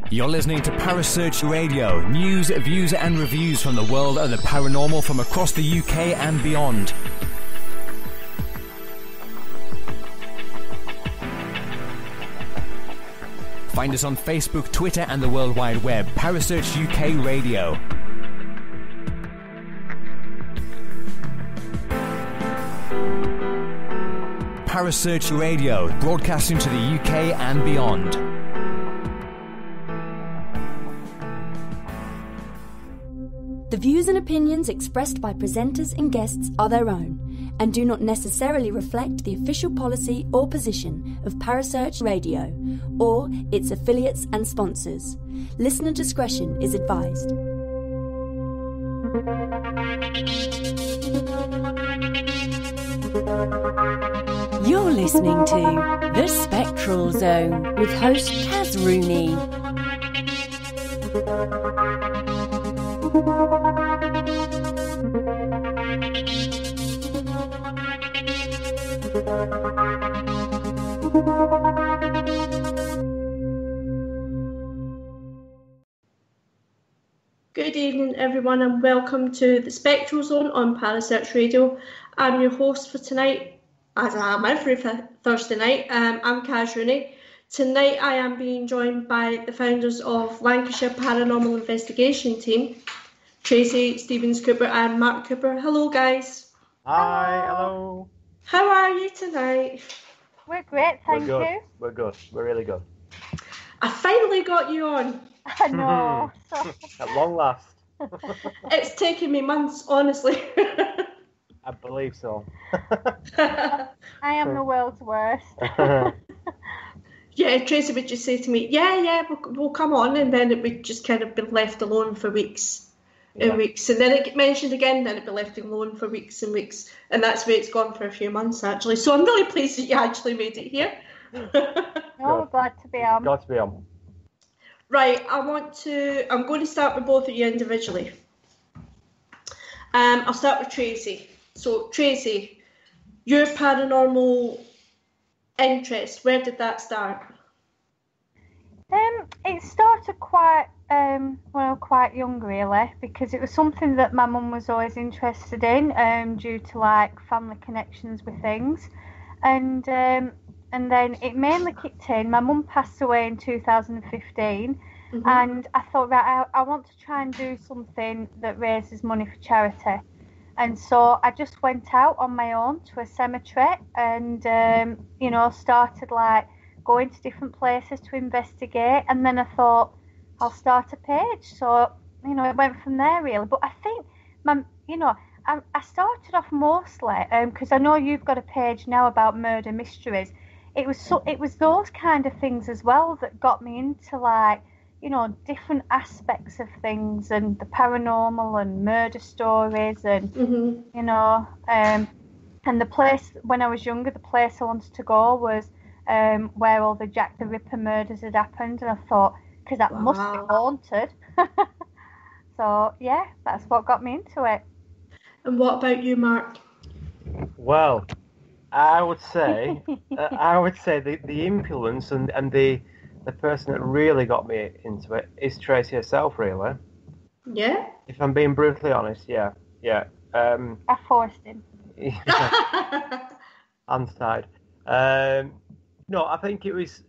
You're listening to Parasearch Radio, news, views and reviews from the world of the paranormal from across the UK and beyond. Find us on Facebook, Twitter and the World Wide Web. Parasearch UK Radio. Parasearch Radio, broadcasting to the UK and beyond. The views and opinions expressed by presenters and guests are their own and do not necessarily reflect the official policy or position of Parasearch Radio or its affiliates and sponsors. Listener discretion is advised. You're listening to The Spectral Zone with host Kaz Rooney. Good evening everyone and welcome to the Spectral Zone on Parasearch Radio. I'm your host for tonight, as I am every Thursday night. I'm Kaz Rooney. Tonight I am being joined by the founders of Lancashire Paranormal Investigation team, Tracy, Stevens Cooper and Mark Cooper. Hello guys. Hi, hello. How are you tonight? We're great, thank you. We're good. We're really good. I finally got you on. I know. At long last. It's taken me months, honestly. I believe so. I am the world's worst. Yeah, Tracy would just say to me, yeah, we'll come on, and then it would just kind of be left alone for weeks and weeks, and then it get mentioned again, then it'd be left alone for weeks and weeks, and that's the way it's gone for a few months actually. So I'm really pleased that you actually made it here. No, we're glad to be on. Glad to be on. Right, I'm going to start with both of you individually. I'll start with Tracy. So Tracy, your paranormal interest, where did that start? It started quite young really, because it was something that my mum was always interested in, due to like family connections with things, and then it mainly kicked in. My mum passed away in 2015, and I thought, right, I want to try and do something that raises money for charity. And so I just went out on my own to a cemetery and, started like going to different places to investigate. And then I thought, I'll start a page. So, it went from there really. But I think, I started off mostly, because I know you've got a page now about murder mysteries. It was those kind of things as well that got me into like, different aspects of things and the paranormal and murder stories and, and the place, when I was younger, the place I wanted to go was where all the Jack the Ripper murders had happened. And I thought, because that must be haunted. So, yeah, that's what got me into it. And what about you, Mark? Well, I would say the influence and the person that really got me into it is Tracy herself, really. Yeah? If I'm being brutally honest, yeah. I forced him. Hands tied. No, I think it was...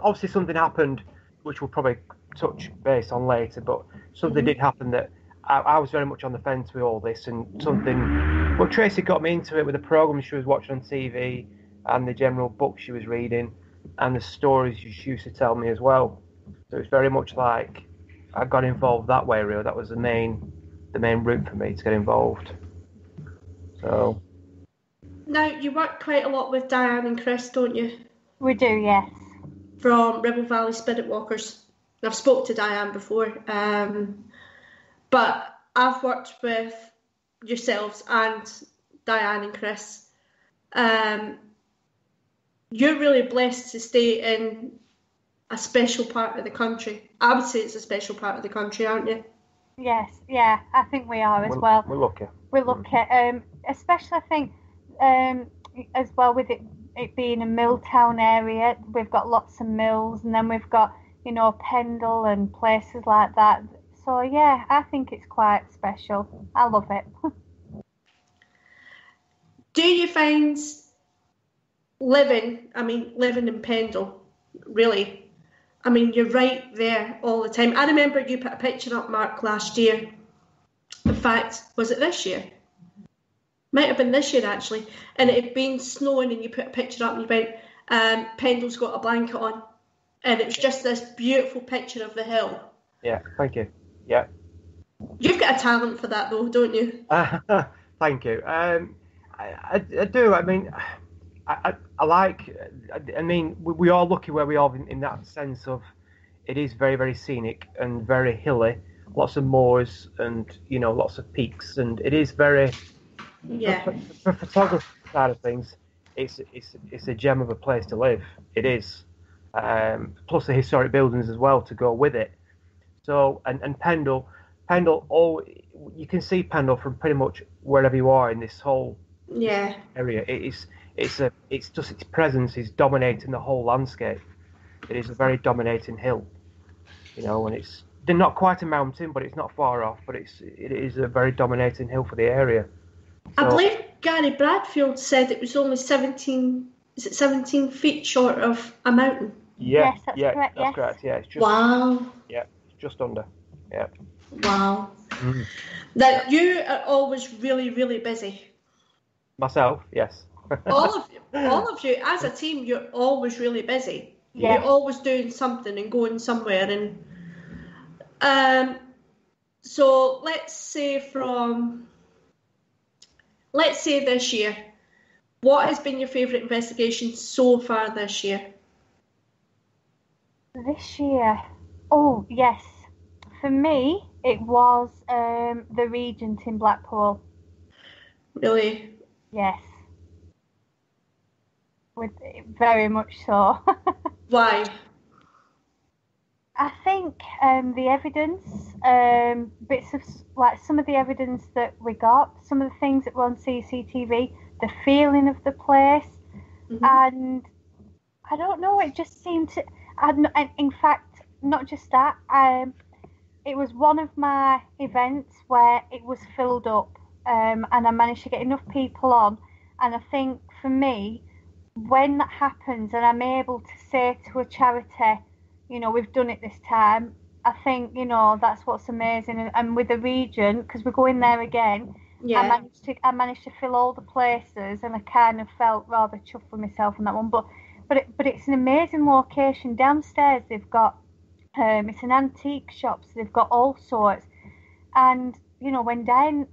Obviously something happened, which we'll probably touch base on later, but something did happen that I was very much on the fence with all this, and something... Well, Tracy got me into it with the programme she was watching on TV and the general books she was reading, and the stories she used to tell me as well. So it's very much like I got involved that way, really. That was the main route for me to get involved. So. Now, you work quite a lot with Diane and Chris, don't you? We do, yes. From Ribble Valley Spirit Walkers. I've spoke to Diane before, but I've worked with yourselves and Diane and Chris. You're really blessed to stay in a special part of the country. I would say it's a special part of the country, aren't you? Yes, yeah, I think we are as well. We're lucky. We're lucky, especially I think as well with it being a mill town area. We've got lots of mills, and then we've got Pendle and places like that. So yeah, I think it's quite special. I love it. Do you find living in Pendle, really? I mean, you're right there all the time. I remember you put a picture up, Mark, last year. In fact, was it this year? Might have been this year, actually. And it had been snowing, and you put a picture up and you went, Pendle's got a blanket on. And it was just this beautiful picture of the hill. Yeah, thank you. Yeah. You've got a talent for that, though, don't you? Thank you. I do. I mean, I like. I mean, we are lucky where we are in that sense of it is very, very scenic and very hilly. Lots of moors and lots of peaks, and it is very. Yeah. For photography side of things, it's a gem of a place to live. It is. Plus the historic buildings as well to go with it. So and Pendle, you can see Pendle from pretty much wherever you are in this whole area. It's just its presence is dominating the whole landscape. It is a very dominating hill, and they're not quite a mountain, but it's not far off. But it is a very dominating hill for the area. So, I believe Gary Bradfield said it was only 17 feet short of a mountain? Yes, that's correct. That's correct. Yeah, it's just it's just under. Yeah. Wow. Mm. Now you are always really, really busy. Myself, yes. all of you, as a team, you're always really busy. Yeah. You're always doing something and going somewhere, and so let's say this year, what has been your favourite investigation so far this year? This year? Oh, yes. For me, it was the Regent in Blackpool. Really? Yes. Very much so. Why? I think the evidence, bits of some of the evidence that we got, some of the things that were on CCTV, the feeling of the place, and I don't know, it just seemed to. In fact, not just that. It was one of my events where it was filled up, and I managed to get enough people on. And I think for me, when that happens, and I'm able to say to a charity, we've done it this time, I think, that's what's amazing. And with the Regent, because we're going there again, I managed to fill all the places, and I kind of felt rather chuffed with myself on that one. But it's an amazing location. Downstairs they've got, it's an antique shop, so they've got all sorts. And, when Diane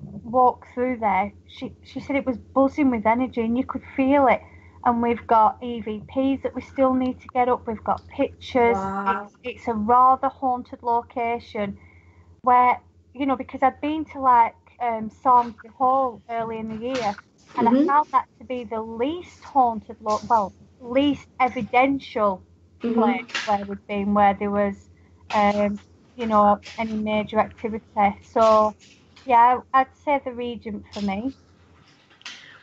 walked through there, she said it was buzzing with energy and you could feel it. And we've got EVPs that we still need to get up. We've got pictures. Wow. It's a rather haunted location where, because I'd been to Saundersby Hall early in the year, and I found that to be the least haunted, least evidential place where we'd been, where there was, any major activity. So, yeah, I'd say the Regent for me.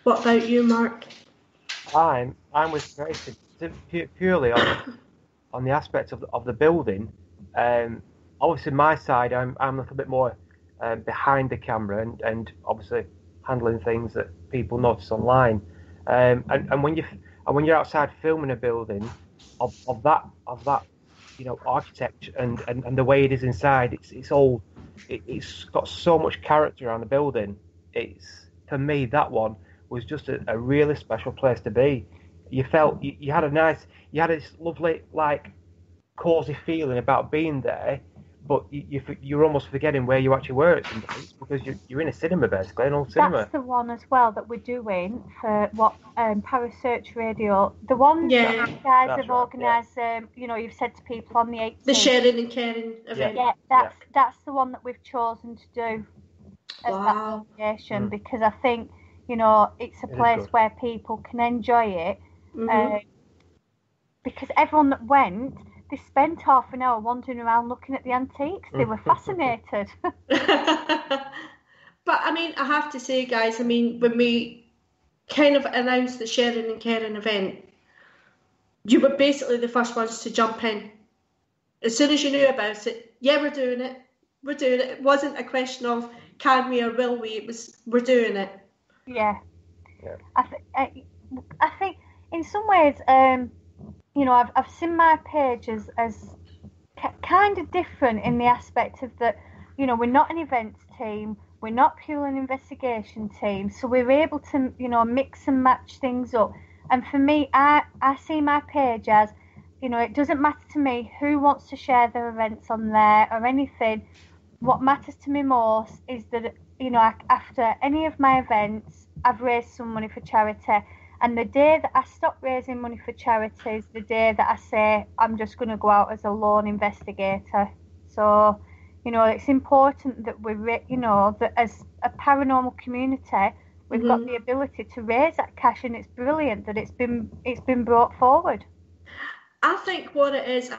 What about you, Mark? I'm with Tracy purely on the aspect of the building. Obviously, my side, I'm a little bit more behind the camera and obviously handling things that people notice online. And when you're outside filming a building of that architecture and the way it is inside, it's got so much character around the building. For me, that one was just a really special place to be. You felt you had this lovely cozy feeling about being there, but you're almost forgetting where you actually were at some points because you're in a cinema, basically, an old cinema. That's the one as well that we're doing for what Parasearch Radio. The one that you guys have organised. Yeah. You've said to people on the 18th. The sharing and caring event. Yeah, that's the one that we've chosen to do at that location because I think it's a place where people can enjoy it. Because everyone that went, they spent half an hour wandering around looking at the antiques. They were fascinated. But I mean, I have to say, guys, when we kind of announced the sharing and caring event, you were basically the first ones to jump in As soon as you knew about it, yeah, we're doing it. We're doing it. It wasn't a question of can we or will we. It was we're doing it. Yeah. I think in some ways, I've seen my page as kind of different in the aspect of that, we're not an events team, we're not purely an investigation team, so we're able to, mix and match things up. And for me, I see my page as, it doesn't matter to me who wants to share their events on there or anything. What matters to me most is that, after any of my events, I've raised some money for charity. And the day that I stop raising money for charity is the day that I say I'm just going to go out as a lone investigator. So, it's important that that as a paranormal community, we've got the ability to raise that cash, and it's brilliant that it's been brought forward. I think what it is,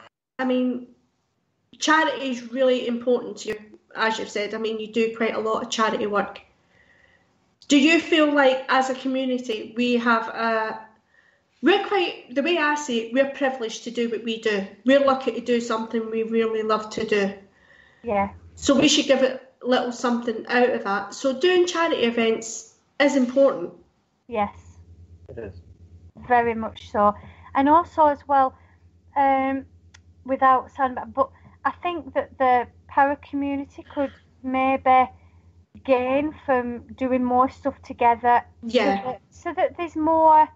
charity is really important to you, as you've said. You do quite a lot of charity work. Do you feel like, as a community, we have the way I see it, we're privileged to do what we do. We're lucky to do something we really love to do. Yeah. So we should give it a little something out of that. So doing charity events is important. Yes. It is. Very much so. And also as well, without sounding bad, but I think that the para community could maybe gain from doing more stuff together. Yeah. So that there's more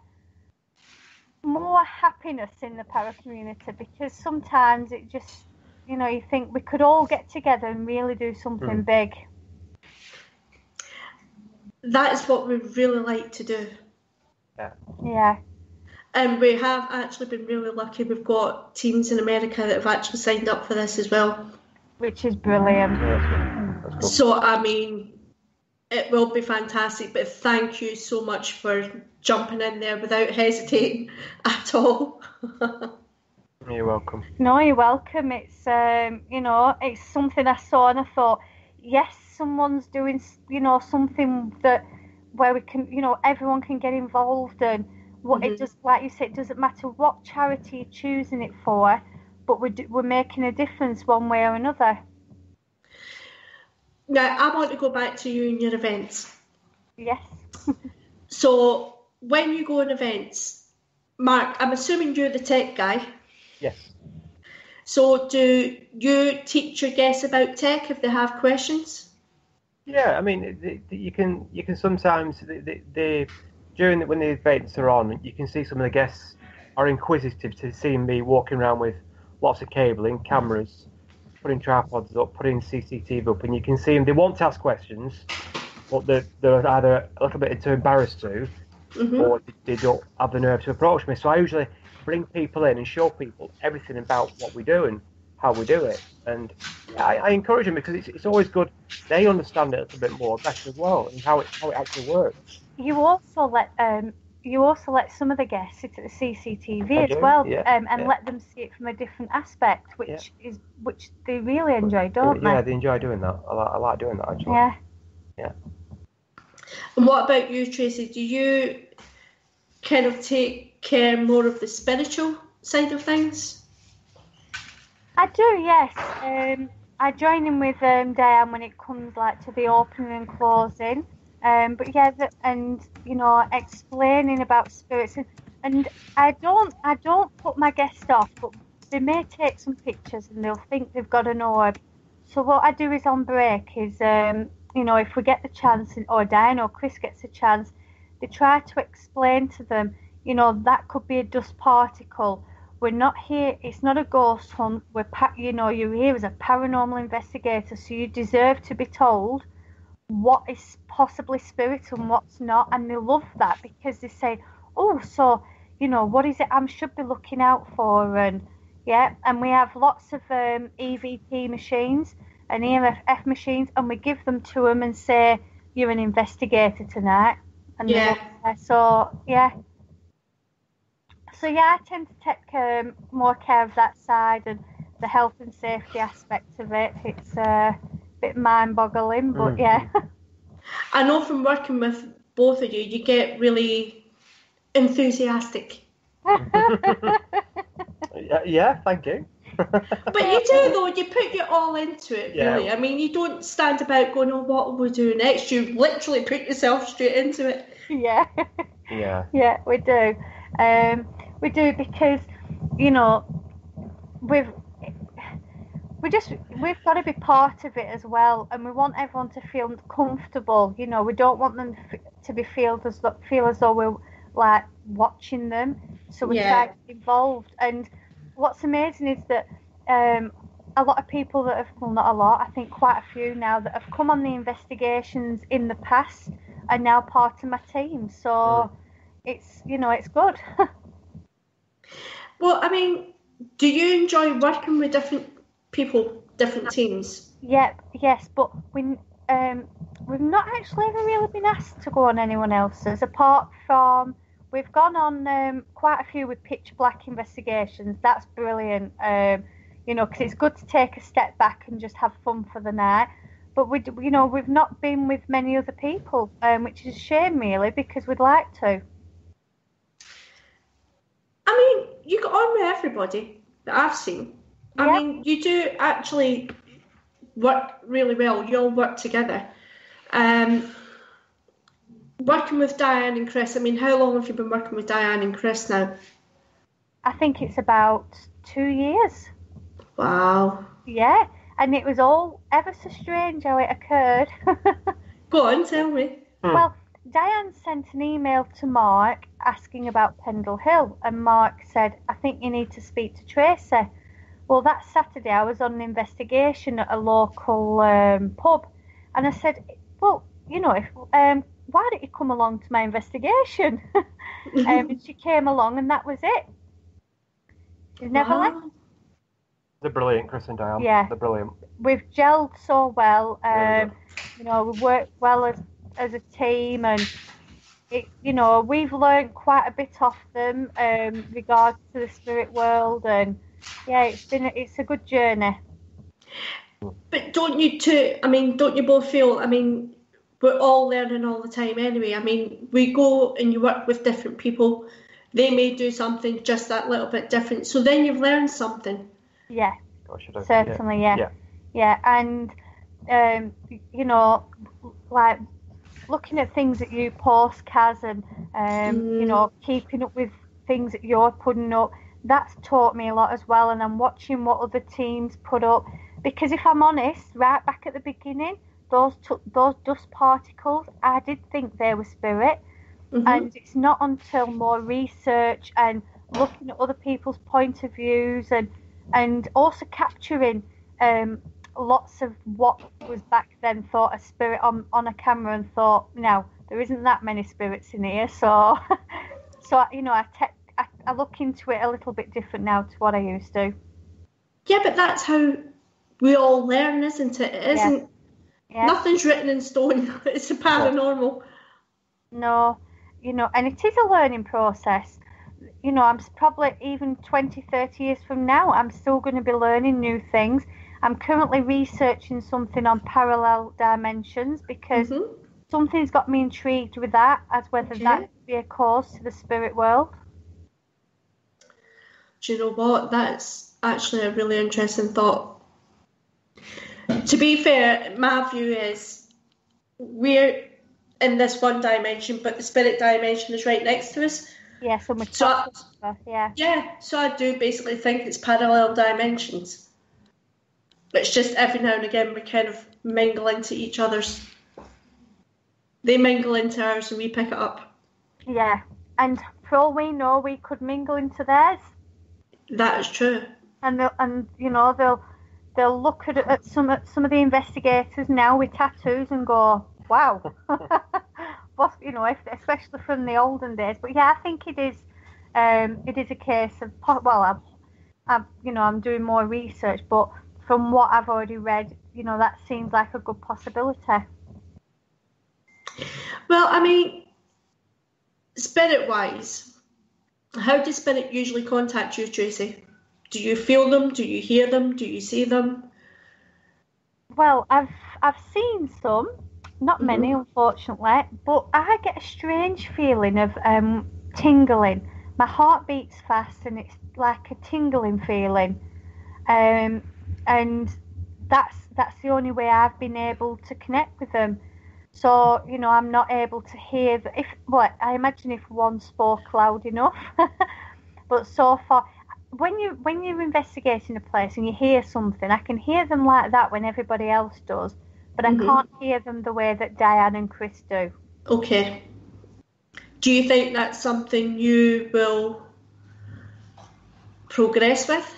happiness in the para community, because sometimes it just, you think we could all get together and really do something big. That is what we really like to do. Yeah. And we have actually been really lucky. We've got teams in America that have actually signed up for this as well. Which is brilliant. Cool. So, it will be fantastic, but thank you so much for jumping in there without hesitating at all. You're welcome. No, you're welcome. It's, it's something I saw and I thought, yes, someone's doing, something where we can, everyone can get involved, and what it does, like you said, it doesn't matter what charity you're choosing it for, but we're making a difference one way or another. Now, I want to go back to you and your events. Yes. So, when you go on events, Mark, I'm assuming you're the tech guy. Yes. So, do you teach your guests about tech if they have questions? Yeah, you can sometimes when the events are on, you can see some of the guests are inquisitive to see me walking around with lots of cabling, cameras, putting tripods up, putting CCTV up, and you can see them. They want to ask questions, but they're either a little bit too embarrassed to, or they don't have the nerve to approach me. So I usually bring people in and show people everything about what we do and how we do it. And I encourage them, because it's always good. They understand it a little bit more better as well, and how it actually works. You also let some of the guests sit at the CCTV as well, and let them see it from a different aspect, which they really enjoy, don't they? Yeah, they enjoy doing that. I like doing that, actually. Yeah. Yeah. And what about you, Tracy? Do you kind of take care more of the spiritual side of things? I do, yes. I join in with Diane when it comes to the opening and closing. But yeah, explaining about spirits, and I don't put my guests off, but they may take some pictures and they'll think they've got an orb. So what I do is on break is, if we get the chance, or Diane or Chris gets a chance, they try to explain to them, that could be a dust particle. We're not here. It's not a ghost hunt. You're here as a paranormal investigator, so you deserve to be told what is possibly spirit and what's not. And they love that, because they say, oh, so, what is it I should be looking out for? And and we have lots of EVP machines and EMF machines, and we give them to them and say, you're an investigator tonight. And So I tend to take more care of that side and the health and safety aspect of it. It's a bit mind-boggling, but yeah. I know from working with both of you, you get really enthusiastic. Yeah, thank you. But you do, though. You put your all into it, really. I mean, you don't stand about going, oh, what will we do next? You literally put yourself straight into it. Yeah. Yeah, we do. We do because, you know, we've got to be part of it as well, and we want everyone to feel comfortable. You know, we don't want them to feel as though we're like watching them. So we try to get involved. And what's amazing is that a lot of people that have, well, not a lot, I think quite a few now that have come on the investigations in the past are now part of my team. So it's, you know, it's good. Well, I mean, do you enjoy working with different people, different teams? Yes, but we've not actually ever really been asked to go on anyone else's, apart from we've gone on quite a few with pitch black investigations. That's brilliant, you know, because it's good to take a step back and just have fun for the night. But we've not been with many other people, which is a shame, really, because we'd like to. I mean, you got on with everybody that I've seen. I mean, you do actually work really well. You all work together. Working with Diane and Chris, I mean, how long have you been working with Diane and Chris now? I think it's about 2 years. Wow. Yeah, and it was all ever so strange how it occurred. Go on, tell me. Well, Diane sent an email to Mark asking about Pendle Hill, and Mark said, I think you need to speak to Tracy. Well, that Saturday I was on an investigation at a local pub, and I said, well, you know, why don't you come along to my investigation? And she came along, and that was it. She's never left. They're brilliant, Chris and Diane. Yeah. They're brilliant. We've gelled so well. You know, we work well as a team, and it, you know, we've learned quite a bit off them regards to the spirit world, and yeah, it's a good journey. But don't you both feel, I mean, we're all learning all the time anyway. I mean, we go and you work with different people. They may do something just that little bit different. So then you've learned something. Yeah, Gosh, you certainly, yeah. And, you know, like looking at things that you post, Kaz, and, you know, keeping up with things that you're putting up, that's taught me a lot as well. And I'm watching what other teams put up. Because if I'm honest, right back at the beginning, those dust particles, I did think they were spirit. And it's not until more research and looking at other people's point of views and also capturing lots of what was back then thought a spirit on a camera, and thought, no, there isn't that many spirits in here. So you know, I look into it a little bit different now to what I used to. Yeah, but that's how we all learn, isn't it? It isn't. Yeah. Nothing's written in stone. It's a paranormal. No, you know, and it is a learning process. You know, I'm probably even 20, 30 years from now, I'm still going to be learning new things. I'm currently researching something on parallel dimensions because something's got me intrigued with that, as whether that could be a cause to the spirit world. Do you know what? That's actually a really interesting thought. To be fair, my view is we're in this one dimension, but the spirit dimension is right next to us. Yeah, so I do basically think it's parallel dimensions. It's just every now and again we kind of mingle into each other's. They mingle into ours and we pick it up. Yeah, and for all we know, we could mingle into theirs. That is true. And you know, they'll look at some of the investigators now with tattoos and go, wow. But, you know, especially from the olden days. But yeah, I think it is a case of, well, I'm doing more research, but from what I've already read, you know, that seems like a good possibility. Well, I mean, spirit-wise, how does spirit usually contact you, Tracy? Do you feel them? Do you hear them? Do you see them? Well, I've seen some, not many, unfortunately, but I get a strange feeling of tingling. My heart beats fast, and it's like a tingling feeling. and that's the only way I've been able to connect with them. So, you know, I'm not able to hear I imagine if one spoke loud enough. But so far, when you're investigating a place and you hear something, I can hear them like that when everybody else does, but I can't hear them the way that Diane and Chris do. Okay. Do you think that's something you will progress with?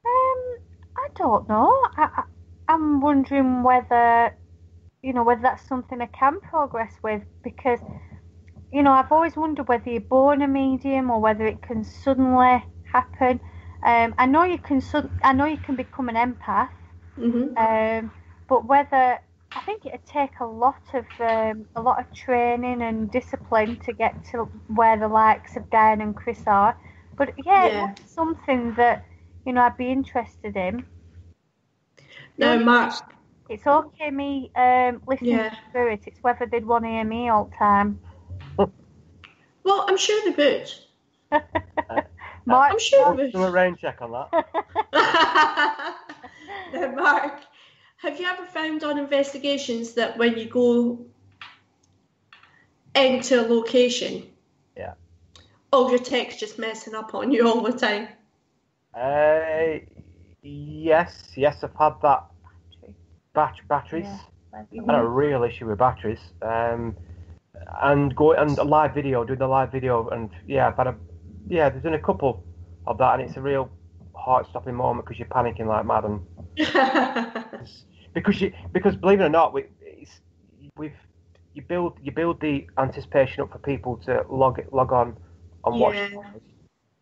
I don't know. I'm wondering whether that's something I can progress with, because, you know, I've always wondered whether you're born a medium or whether it can suddenly happen. I know you can become an empath, but whether, I think it'd take a lot of training and discipline to get to where the likes of Diane and Chris are. But it would be something that, you know, I'd be interested in. Now, Mark, it's okay me listening to spirit. It's whether they'd want to hear me all the time. Well, I'm sure they would. Mark, I'm sure they would. Do a rain check on that. Now, Mark, have you ever found on investigations that when you go into a location, all your tech's just messing up on you all the time? Yes, I've had that. Batteries. I had a real issue with batteries. And doing the live video, and I've had there's been a couple of that, and it's a real heart-stopping moment because you're panicking like mad, and because believe it or not, you build the anticipation up for people to log on and watch,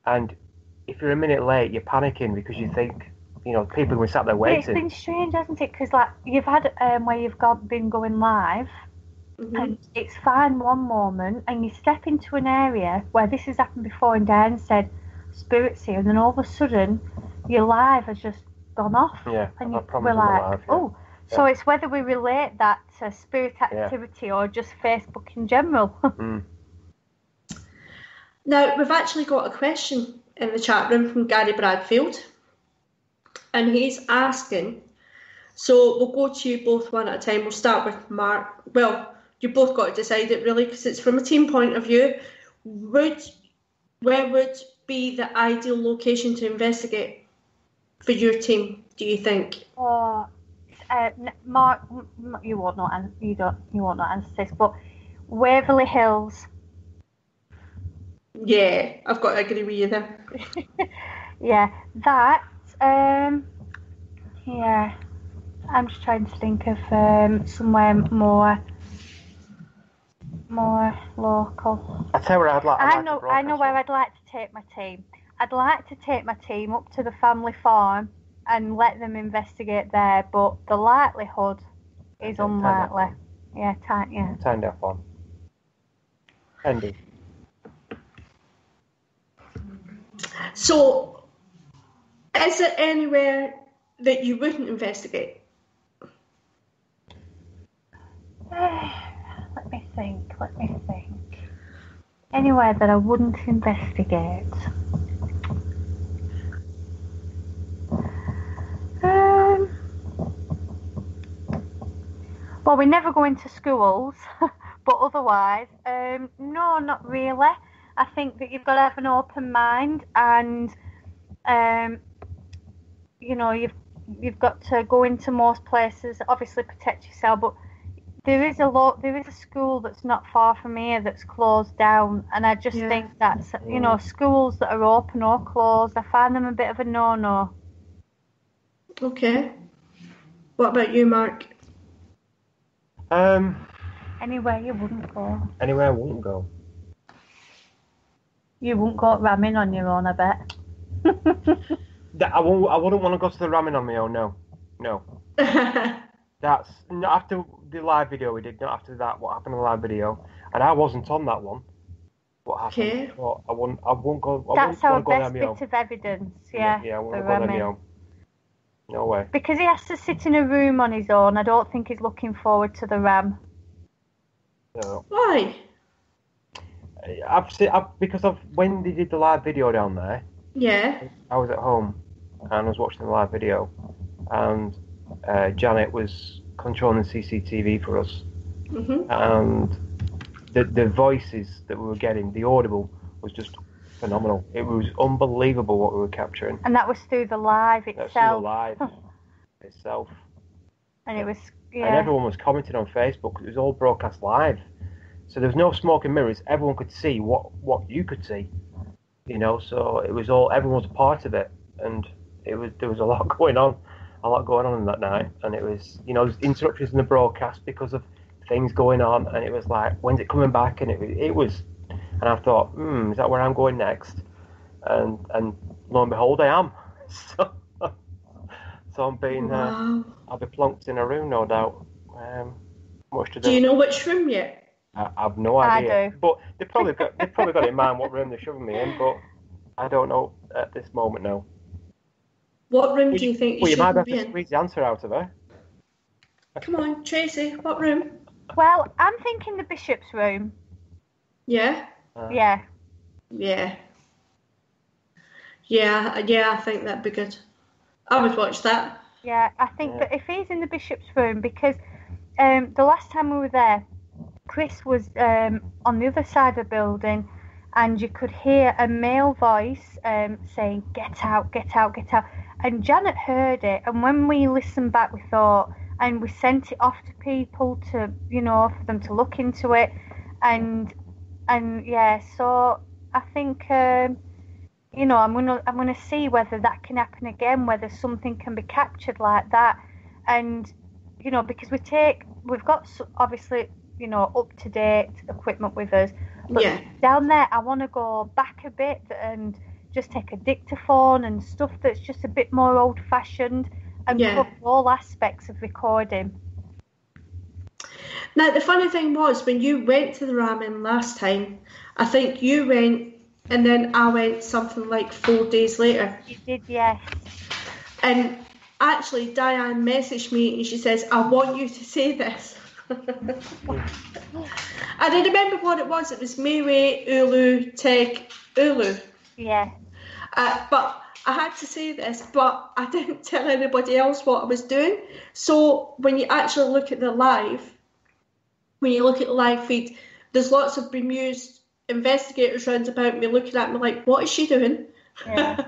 and if you're a minute late, you're panicking because you think, you know, people were sat there waiting. It's been strange, hasn't it? Because like you've had where you've been going live, and it's fine one moment, and you step into an area where this has happened before, and Diane said spirits here, and then all of a sudden your live has just gone off. Yeah, and we're like, so it's whether we relate that to spirit activity or just Facebook in general. Now, we've actually got a question in the chat room from Gary Bradfield, and he's asking, so we'll go to you both one at a time. We'll start with Mark. Well, you both got to decide it really, because it's from a team point of view. Where would be the ideal location to investigate for your team, do you think? Mark, you won't not answer this, but Waverley Hills. Yeah, I've got to agree with you there. That. I'm just trying to think of somewhere more local. I tell you where I'd like. I know where I'd like to take my team. I'd like to take my team up to the family farm and let them investigate there, but the likelihood is unlikely. Tyndale Farm. Andy. So, is there anywhere that you wouldn't investigate? Let me think. Anywhere that I wouldn't investigate. Well, we never go into schools, but otherwise, no, not really. I think that you've got to have an open mind, and you know, you've got to go into most places. Obviously, protect yourself, but there is a school that's not far from here that's closed down, and I just think that's, you know, schools that are open or closed, I find them a bit of a no-no. Okay. What about you, Mark? Anywhere you wouldn't go. Anywhere I wouldn't go. You wouldn't go ramming on your own, I bet. I wouldn't want to go to the ramming on my own. No. That's not after the live video we did. Not after that. What happened in the live video? And I wasn't on that one. What happened? Okay. Well, I won't go. That's our best bit of evidence. Yeah. Yeah. I won't go there my own. No way. Because he has to sit in a room on his own. I don't think he's looking forward to the ram. No. Why? Because of when they did the live video down there. Yeah. I was at home and I was watching the live video, and Janet was controlling the CCTV for us, and the voices that we were getting, the audible, was just phenomenal. It was unbelievable what we were capturing. And that was through the live itself. That's through the live itself. And it was, And everyone was commenting on Facebook. It was all broadcast live. So there was no smoke and mirrors. Everyone could see what you could see. You know, so it was all, everyone was a part of it. And there was a lot going on in that night. And it was, you know, there's interruptions in the broadcast because of things going on. And it was like, when's it coming back? And it was, and I thought, is that where I'm going next? And lo and behold, I am. So I'm being, wow. I'll be plonked in a room, no doubt. Much to do. Do you know which room yet? I've no idea. I do. But they've probably got in mind what room they're shoving me in, but I don't know at this moment now. What room do you think you might should have be to in? squeeze the answer out of her. Come on, Tracy, what room? Well, I'm thinking the Bishop's room. Yeah? Yeah. Yeah, I think that'd be good. I would watch that. Yeah, I think that if he's in the Bishop's room, because the last time we were there, Chris was on the other side of the building, and you could hear a male voice saying, "Get out, get out, get out." And Janet heard it, and when we listened back, we thought, and we sent it off to people to, you know, for them to look into it, and yeah, so I think, you know, I'm gonna see whether that can happen again, whether something can be captured like that, and you know, because we've got obviously, you know, up to date equipment with us, but down there I want to go back a bit and just take a dictaphone and stuff that's just a bit more old fashioned and cover all aspects of recording. Now, the funny thing was, when you went to the ramen last time, I think you went and then I went something like 4 days later. You did, yes. And actually, Diane messaged me and she says, "I want you to say this." I didn't remember what it was. It was Mayway, Ulu, Tech, Ulu. Yeah. But I had to say this, but I didn't tell anybody else what I was doing. So when you actually look at the live, feed, there's lots of bemused investigators round about me looking at me like, what is she doing? Yeah.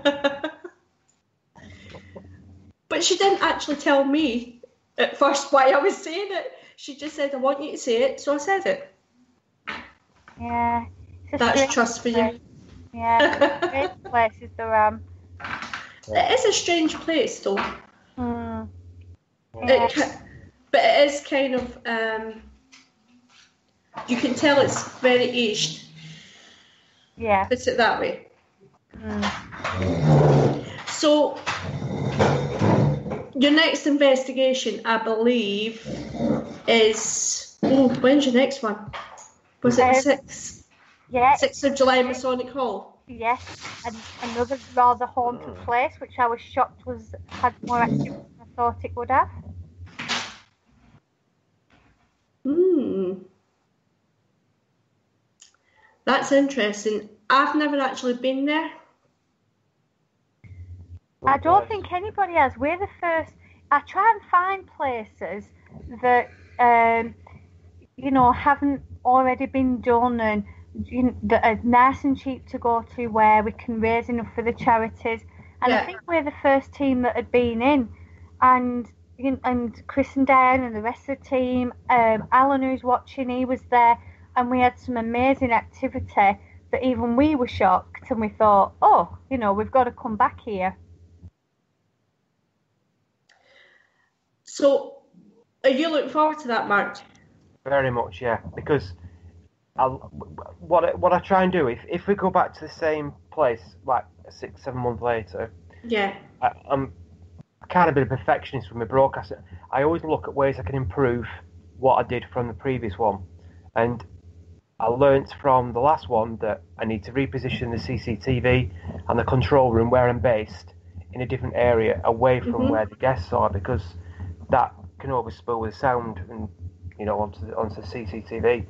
But she didn't actually tell me at first why I was saying it. She just said, "I want you to say it," so I said it. Yeah. That's trust for you. Yeah, great place is the Ram. It is a strange place, though. Yeah. But it is kind of, you can tell it's very aged. Yeah. Put it that way. So, your next investigation, I believe, is... Oh, when's your next one? Was it the 6th? Yeah. 6th of July, Masonic Hall? Yes, and another rather haunted place, which I was shocked had more activity than I thought it would have. That's interesting. I've never actually been there. I don't think anybody has. We're the first. I try and find places that you know, haven't already been done and that are nice and cheap to go to, where we can raise enough for the charities. And I think we're the first team that had been in, and Chris and Diane and the rest of the team. Alan, who's watching, he was there, and we had some amazing activity that even we were shocked, and we thought, oh, you know, we've got to come back here. So, are you looking forward to that, Mark? Very much, yeah. Because what I try and do, if we go back to the same place like 6-7 months later, I'm kind of a bit of a perfectionist with my broadcasting. I always look at ways I can improve what I did from the previous one, and I learnt from the last one that I need to reposition the CCTV and the control room where I'm based in a different area away from where the guests are, because that can overspill with sound and, you know, onto the CCTV.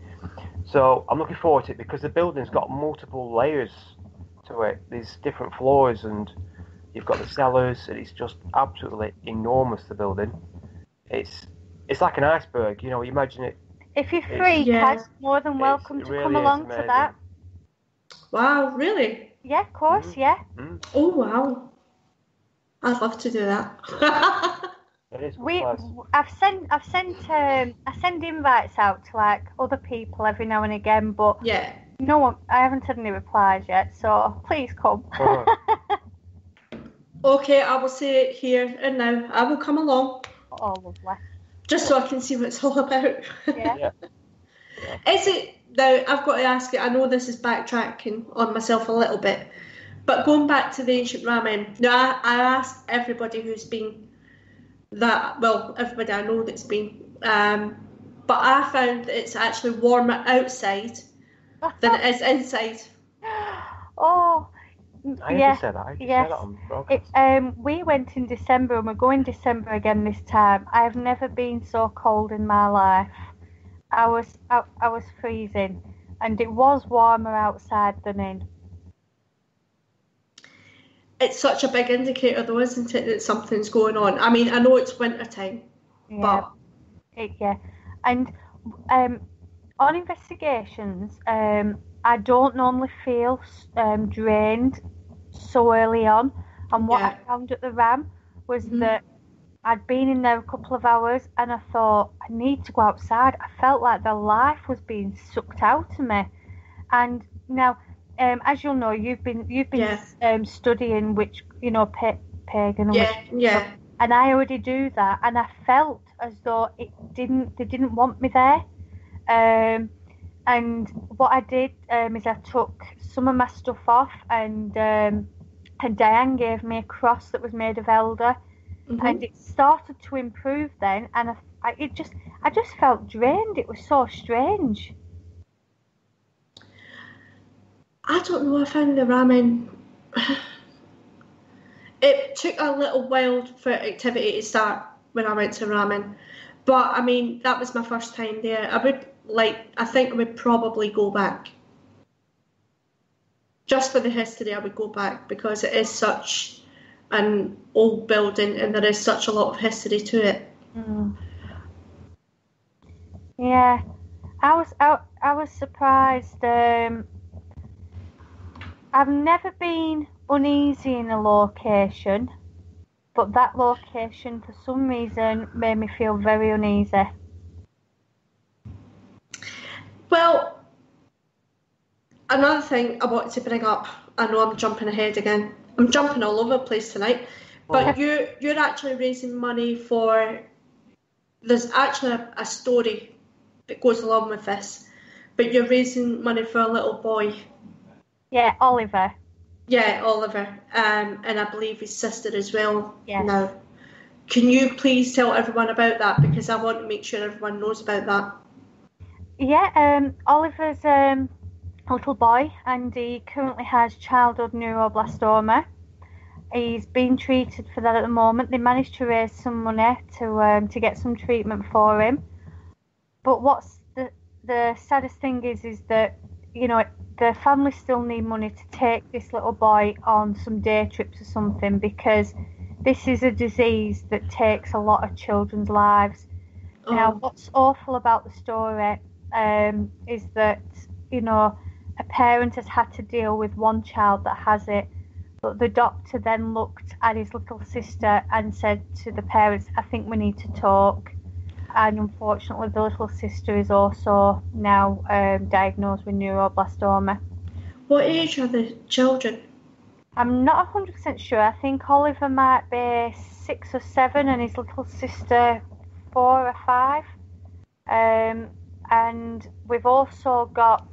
So I'm looking forward to it because the building's got multiple layers to it. There's different floors, and you've got the cellars, and it's just absolutely enormous, the building. It's like an iceberg, you imagine it. If you're free, Kaz, more than welcome to come along to that. Wow, really? Yeah, of course, yeah. Mm. Oh, wow. I'd love to do that. It is I send invites out to like other people every now and again, but no one. I haven't had any replies yet, so please come. Okay, I will say it here and now. I will come along. Oh, lovely. Just so I can see what it's all about. Yeah. Is it now? I've got to ask you. I know this is backtracking on myself a little bit, but going back to the ancient ramen. Now, I asked everybody who's been that. Well, everybody I know that's been. But I found that it's actually warmer outside than it is inside. Oh. I never said that. I just said that on broadcast. We went in December, and we're going December again this time. I have never been so cold in my life. I was freezing, and it was warmer outside than in. It's such a big indicator, though, isn't it, that something's going on? I mean, I know it's winter time, but and on investigations, I don't normally feel drained so early on. And what I found at the RAM was that I'd been in there a couple of hours, and I thought, I need to go outside. I felt like the life was being sucked out of me. And now, as you'll know, you've been studying which pagan and witch, and I already do that, and I felt as though they didn't want me there. And what I did is I took some of my stuff off, and Diane gave me a cross that was made of elder, and it started to improve then. And I just felt drained. It was so strange. I don't know. I found the ramen. It took a little while for activity to start when I went to ramen, but I mean that was my first time there. I think I would probably go back. Just for the history, I would go back because it is such an old building and there is such a lot of history to it. Mm. Yeah, I was surprised. I've never been uneasy in a location, but that location for some reason made me feel very uneasy. Well, another thing I wanted to bring up, I know I'm jumping ahead again. I'm jumping all over the place tonight. But you're actually raising money for... There's actually a story that goes along with this. But you're raising money for a little boy. Yeah, Oliver. Yeah, Oliver. And I believe his sister as well. Yes. Now, can you please tell everyone about that? Because I want to make sure everyone knows about that. Yeah, Oliver's a little boy, and he currently has childhood neuroblastoma. He's being treated for that at the moment. They managed to raise some money to get some treatment for him. But what's the saddest thing is that, the family still need money to take this little boy on some day trips or something, because this is a disease that takes a lot of children's lives. Oh. Now, what's awful about the story is that, a parent has had to deal with one child that has it, but the doctor then looked at his little sister and said to the parents, I think we need to talk. And unfortunately, the little sister is also now diagnosed with neuroblastoma. What age are the children? I'm not 100% sure. I think Oliver might be 6 or 7 and his little sister 4 or 5. And we've also got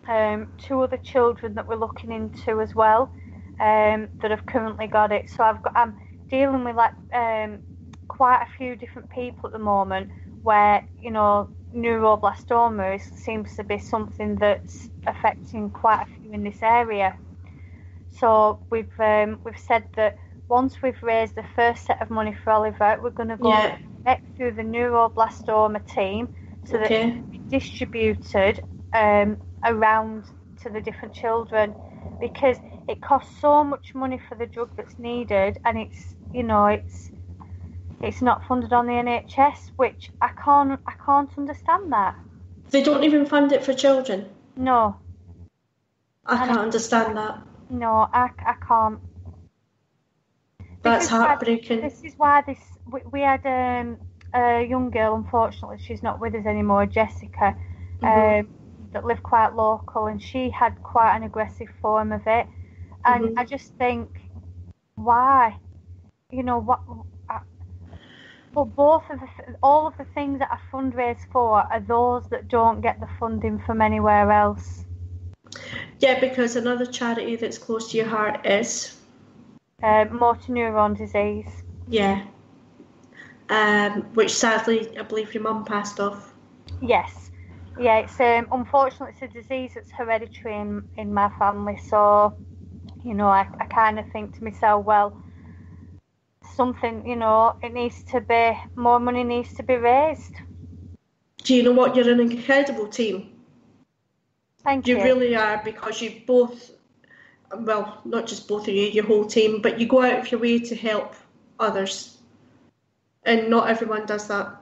2 other children that we're looking into as well that have currently got it. So I'm dealing with quite a few different people at the moment where, neuroblastoma seems to be something that's affecting quite a few in this area. So we've said that once we've raised the first set of money for Oliver, we're going to go back through the neuroblastoma team so that it can be distributed around to the different children, because it costs so much money for the drug that's needed, and it's not funded on the NHS, which I can't understand that. They don't even fund it for children? No. I can't understand that. No, I can't. That's heartbreaking. This is why we had a young girl, unfortunately, she's not with us anymore, Jessica, that lived quite local, and she had quite an aggressive form of it. And I just think, why? But all of the things that I fundraise for are those that don't get the funding from anywhere else. Yeah, because another charity that's close to your heart is motor neuron disease. Yeah. Which sadly, I believe your mum passed off. Yes. Yeah, it's unfortunately it's a disease that's hereditary in my family. So, I kind of think to myself, well, something, it needs to be, more money needs to be raised. Do you know what? You're an incredible team. Thank you. You really are, because you both, well, not just both of you, your whole team, but you go out of your way to help others. And not everyone does that.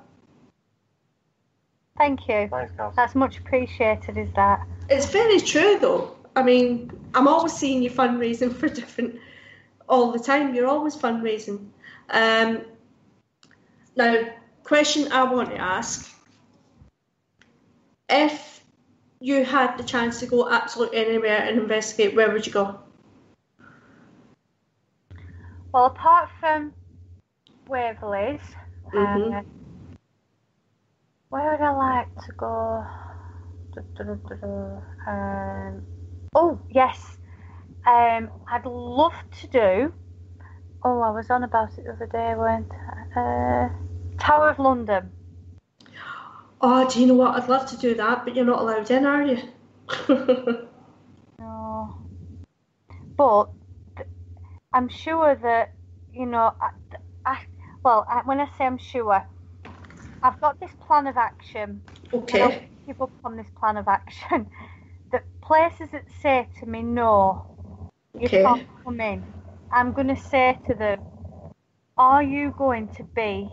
Thank you. Thanks, Cass. That's much appreciated, is that? It's very true, though. I mean, I'm always seeing you fundraising for different, all the time. You're always fundraising. Now, question I want to ask. If you had the chance to go absolutely anywhere and investigate, where would you go? Well, apart from Waverley's, where would I like to go? Oh, yes. I'd love to do... Oh, I was on about it the other day, weren't I? Tower of London. Oh, do you know what? I'd love to do that, but you're not allowed in, are you? No. But I'm sure that, when I say I'm sure, I've got this plan of action. Okay. I don't give up on this plan of action. The places that say to me, no, you can't come in, I'm going to say to them, are you going to be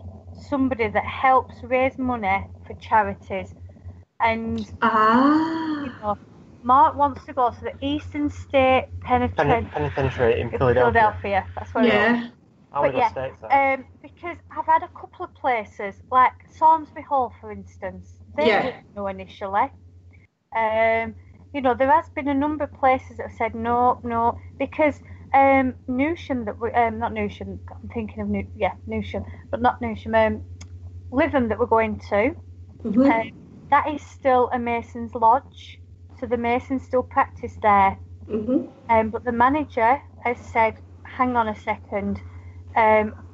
somebody that helps raise money for charities? And Mark wants to go to the Eastern State Penitentiary in Philadelphia. That's what it is. Because I've had a couple of places, like Salisbury Hall, for instance. They didn't know initially. There has been a number of places that have said no, because Newsham, not Newsham, I'm thinking of Newsham, but not Newsham, Lytham that we're going to, that is still a Mason's Lodge, so the Masons still practice there. But the manager has said, hang on a second,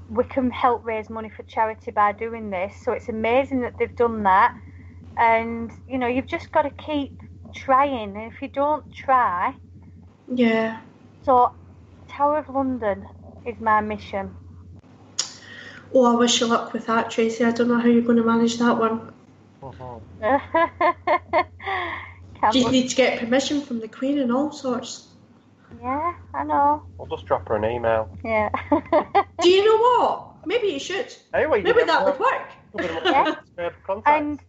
we can help raise money for charity by doing this, so it's amazing that they've done that. And you've just got to keep trying, and if you don't try, so Tower of London is my mission. Oh, I wish you luck with that, Tracy. I don't know how you're going to manage that one. You need to get permission from the Queen and all sorts. Yeah, I know. I'll just drop her an email. Yeah. Do you know what? Maybe you should. Anyway, maybe that would work. And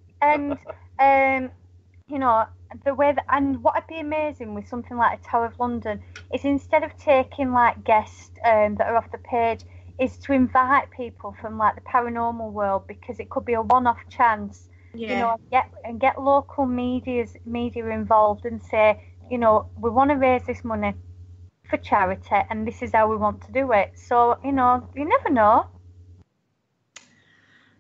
the way that, and what would be amazing with something like a Tower of London is, instead of taking like guests that are off the page, is to invite people from like the paranormal world, because it could be a one-off chance. Get local media involved and say, we want to raise this money for charity, and this is how we want to do it. So, you never know.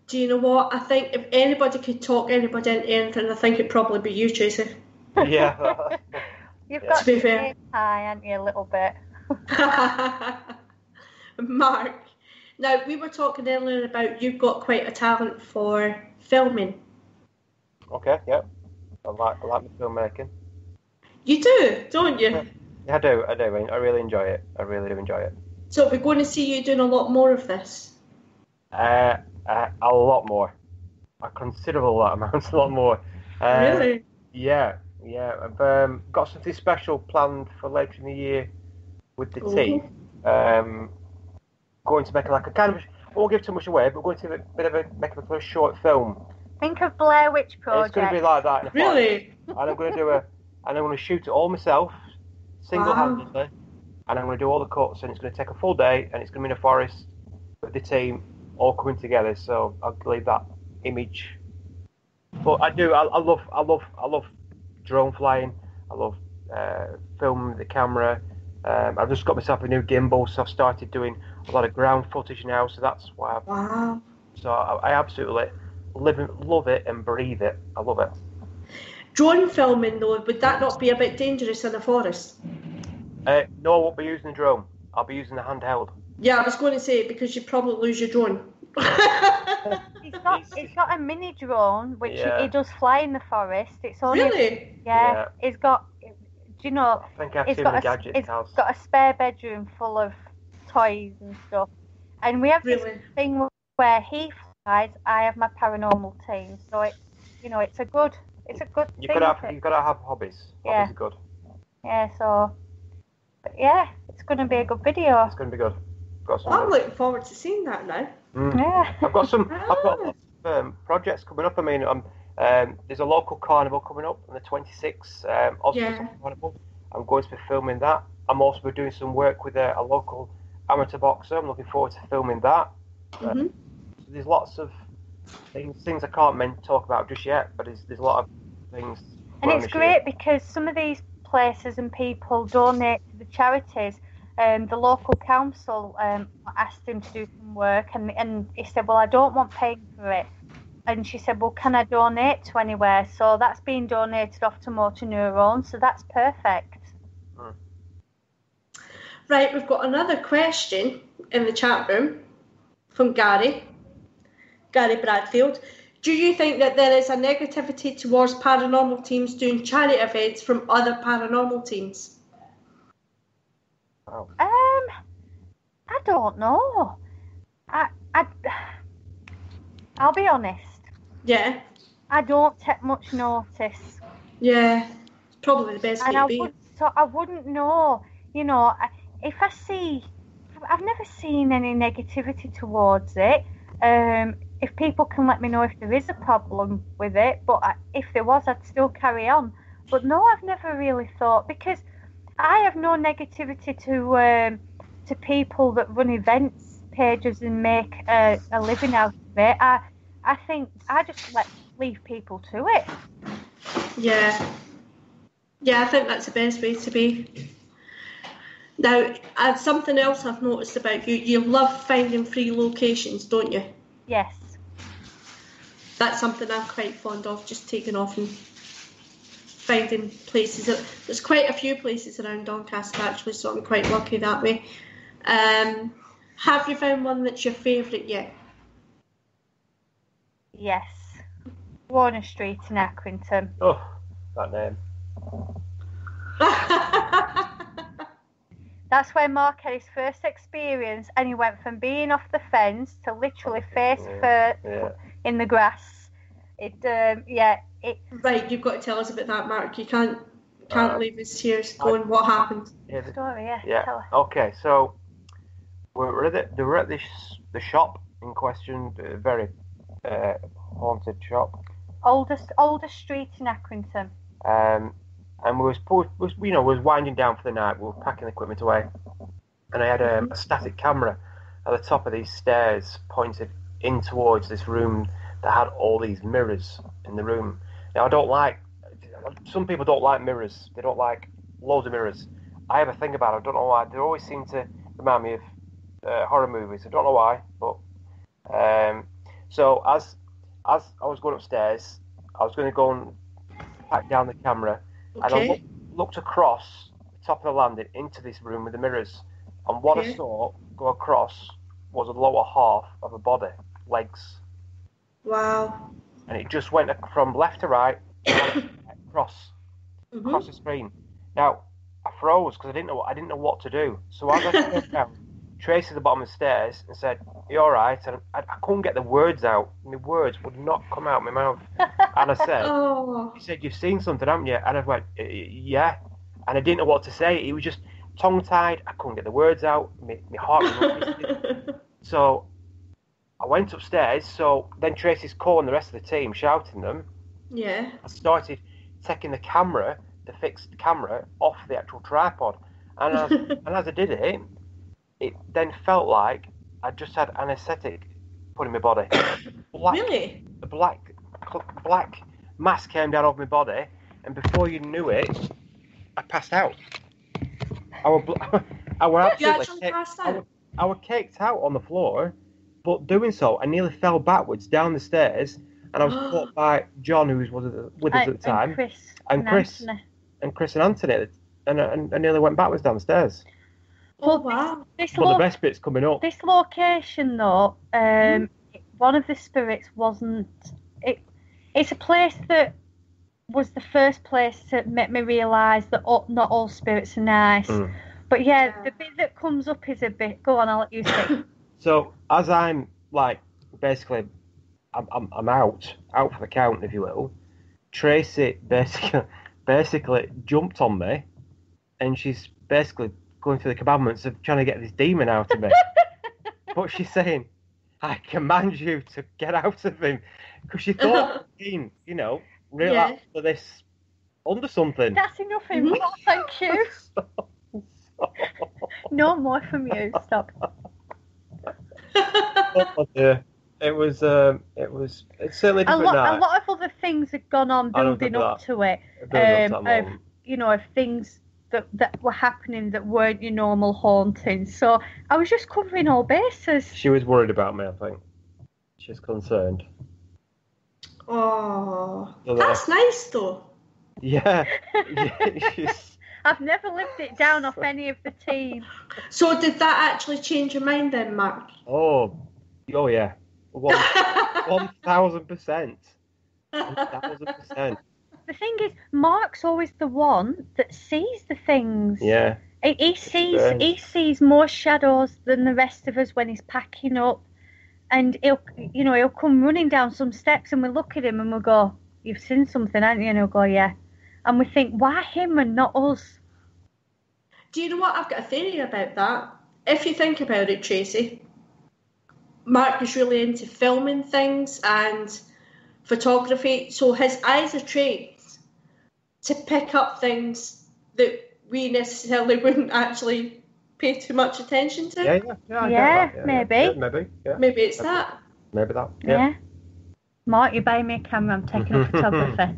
Do you know what? I think if anybody could talk anybody into anything, I think it'd probably be you, Tracy. Yeah. You've got to be fair. High, haven't you, a little bit? Mark, now we were talking earlier about you've got quite a talent for filming. Okay, yeah. I like my filmmaking. You do, don't you? Yeah, I do. I really enjoy it. I really do enjoy it. So we're going to see you doing a lot more of this? A lot more. A considerable amount, a lot more. Really? Yeah. I've got something special planned for later in the year. with the team. Going to make like a kind of, I won't give too much away, but we're going to make a short film. Think of Blair Witch Project. It's going to be like that. Really? And I'm going to I'm going to shoot it all myself, single-handedly, and I'm going to do all the cuts, and it's going to take a full day, and it's going to be in a forest with the team all coming together. So I'll leave that image. But I love drone flying. I love filming with the camera. I've just got myself a new gimbal, so I've started doing a lot of ground footage now. So that's why. So I absolutely love it and breathe it. I love it. Drone filming, though, would that not be a bit dangerous in the forest? No, I won't be using the drone. I'll be using the handheld. Yeah, I was going to say, because you'd probably lose your drone. He's got a mini drone, which he does fly in the forest. It's only, really? Yeah. He's got, do you know, I think I've seen the gadgets house. He's got a spare bedroom full of toys and stuff. And we have this thing where he flies, I have my paranormal team. So it's a good thing. You've got to have hobbies. Hobbies are good. Yeah, so, but yeah, it's going to be a good video. It's going to be good. I'm looking forward to seeing that now. Yeah. I've got projects coming up. I mean, there's a local carnival coming up on the 26th. Carnival. I'm going to be filming that. I'm also doing some work with a local amateur boxer. I'm looking forward to filming that. So there's lots of things I can't talk about just yet, but there's a lot of things. And it's great because some of these places and people donate to the charities. The local council asked him to do some work, and he said, well, I don't want paying for it. And she said, well, can I donate to anywhere? So that's being donated off to Motor Neurons, so that's perfect. Right, we've got another question in the chat room from Gary Bradfield. Do you think that there is a negativity towards paranormal teams doing charity events from other paranormal teams? I don't know. I'll be honest. Yeah. I don't take much notice. Yeah, it's probably the best way to be. I wouldn't know. You know, if I see, I've never seen any negativity towards it. If people can let me know if there is a problem with it, but if there was, I'd still carry on. But no, I've never really thought, because I have no negativity to people that run events pages and make a living out of it. I think I just leave people to it. Yeah, I think that's the best way to be. Now, something else I've noticed about you, you love finding free locations, don't you? Yes. That's something I'm quite fond of, just taking off and finding places. There's quite a few places around Doncaster actually, so I'm quite lucky that way. Have you found one that's your favourite yet? Yes. Warner Street in Accrington. Oh, that name. That's where Mark had his first experience, and he went from being off the fence to literally face first in the grass. Right, you've got to tell us about that, Mark. You can't leave us here going, what happened? Story, yeah. Okay, so we're at the shop in question, a very haunted shop. Oldest street in Accrington. And we was winding down for the night. We were packing the equipment away, and I had a static camera at the top of these stairs pointed in towards this room that had all these mirrors in the room. Now, some people don't like mirrors. They don't like loads of mirrors. I have a thing about it. I don't know why. They always seem to remind me of horror movies. I don't know why, but so as I was going upstairs, I was going to go and pack down the camera. Okay. And I looked across the top of the landing into this room with the mirrors, and what I saw go across was a lower half of a body, legs. Wow. And it just went from left to right, across the screen. Now I froze because I didn't know what to do. So I went down, Tracy at the bottom of the stairs, and said, "Are you all right?" And I couldn't get the words out. My words would not come out of my mouth. And I said, He said, "You've seen something, haven't you?" And I went, "Yeah." And I didn't know what to say. It was just, tongue-tied. I couldn't get the words out. My heart was racing. So I went upstairs. So then Tracy's calling the rest of the team, shouting them. Yeah. I started taking the fixed camera, off the actual tripod. And as I did it, it then felt like I just had anaesthetic put in my body. Really? The black mask came down over my body, and before you knew it, I passed out. I was absolutely passed out? I was caked out on the floor, but doing so, I nearly fell backwards down the stairs, and I was caught by John, who was with us at the time, and Chris and Anthony, and I nearly went backwards down the stairs. Oh wow! But the best bit's coming up. This location, though, one of the spirits wasn't. It's a place that was the first place to make me realise that not all spirits are nice. But yeah, the bit that comes up is a bit. Go on, I'll let you say. So as I'm like, basically, I'm out for the count, if you will. Tracy basically jumped on me, and she's basically going through the commandments of trying to get this demon out of me. But she's saying, I command you to get out of him. Because she thought, really after this, under something. That's enough info, thank you. No more from you, stop. Oh dear. It's certainly different now. A lot of other things have gone on building up to it. Of things that were happening that weren't your normal hauntings. So I was just covering all bases. She was worried about me, I think. She's concerned. Oh, that's nice though. Yeah. I've never lived it down off any of the team. So did that actually change your mind then, Mark? Oh yeah. 1,000%. 1,000%. The thing is, Mark's always the one that sees the things. Yeah. He sees more shadows than the rest of us when he's packing up, and he'll come running down some steps, and we look at him and we'll go, "You've seen something, haven't you?" And he'll go, "Yeah," and we think, "Why him and not us?" Do you know what? I've got a theory about that. If you think about it, Tracy, Mark is really into filming things and photography, so his eyes are trained to pick up things that we necessarily wouldn't actually pay too much attention to. Maybe. Maybe it's that. Maybe that. Yeah. Mark, you buy me a camera, I'm taking a photography.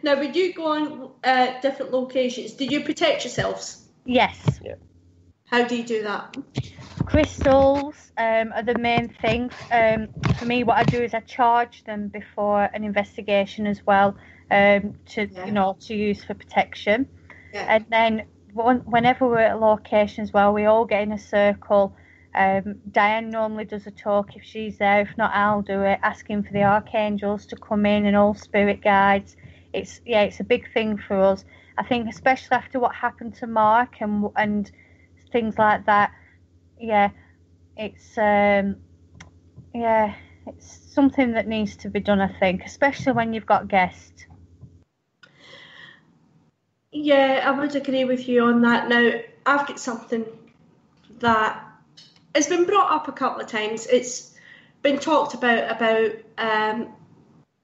Now, when you go on different locations, do you protect yourselves? Yes. Yeah. How do you do that? Crystals are the main thing. For me, what I do is I charge them before an investigation as well, to use for protection. Yeah. And then whenever we're at a location as well, we all get in a circle. Diane normally does a talk if she's there. If not, I'll do it, asking for the archangels to come in and all spirit guides. It's a big thing for us. I think especially after what happened to Mark and things like that. Yeah, it's something that needs to be done, I think, especially when you've got guests. Yeah, I would agree with you on that. Now, I've got something that has been brought up a couple of times. It's been talked about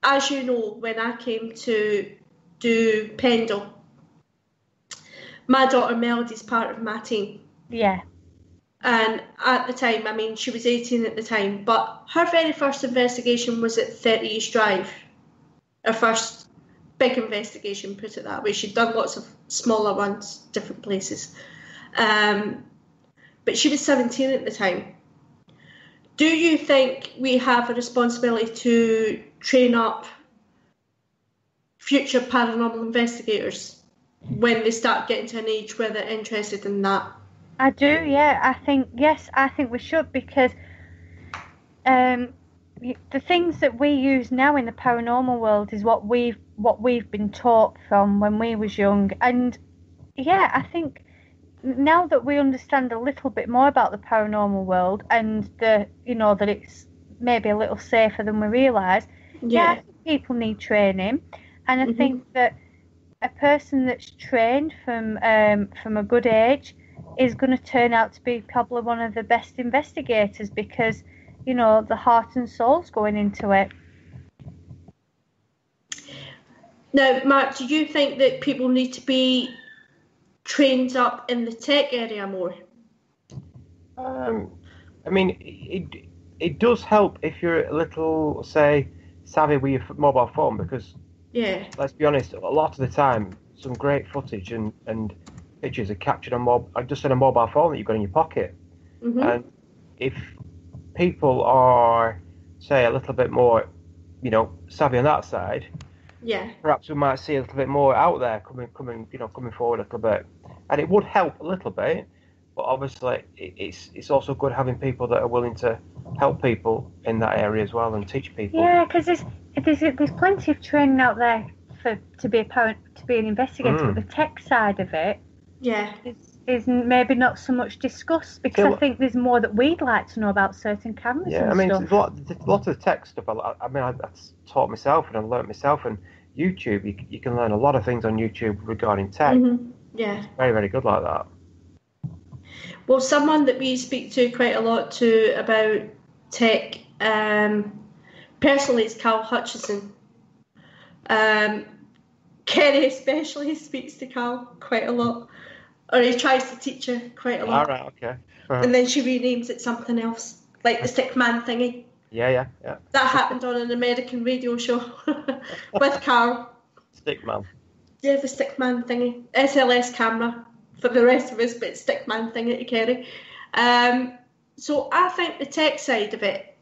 as you know, when I came to do Pendle, my daughter Melody's part of my team. Yeah. And at the time, I mean, she was 18 at the time, but her very first investigation was at 30 East Drive. Her first big investigation, put it that way. She'd done lots of smaller ones, different places. But she was 17 at the time. Do you think we have a responsibility to train up future paranormal investigators when they start getting to an age where they're interested in that? I do, yeah. I think we should, because the things that we use now in the paranormal world is what we've been taught from when we was young. And yeah, I think now that we understand a little bit more about the paranormal world and that it's maybe a little safer than we realise, I think people need training. And I think that a person that's trained from a good age is going to turn out to be probably one of the best investigators because, you know, the heart and soul's going into it. Now, Mark, do you think that people need to be trained up in the tech area more? I mean, it does help if you're a little, say, savvy with your mobile phone because, let's be honest, a lot of the time, some great footage and pictures are captured on just on a mobile phone that you've got in your pocket. Mm-hmm. And if people are, say, a little bit more, you know, savvy on that side, perhaps we might see a little bit more out there coming forward a little bit, and it would help a little bit. But obviously, it's also good having people that are willing to help people in that area as well and teach people. Yeah, because there's plenty of training out there to be an investigator, but the tech side of it, is maybe not so much discussed because I think there's more that we'd like to know about certain cameras. Yeah, I mean, stuff. A lot of the tech stuff. I mean, I taught myself and I learnt myself, and YouTube. You can learn a lot of things on YouTube regarding tech. Mm-hmm. Yeah, it's very, very good like that. Well, someone that we speak to quite a lot to about tech, personally, is Carl Hutchison. Kerry especially speaks to Carl quite a lot, or he tries to teach her quite a lot. All right, okay. And then she renames it something else, like the Stickman thingy. Yeah. That happened on an American radio show with Carl. Stickman. Yeah, the Stickman thingy. SLS camera for the rest of us, but it's Stickman thingy to carry. So I think the tech side of it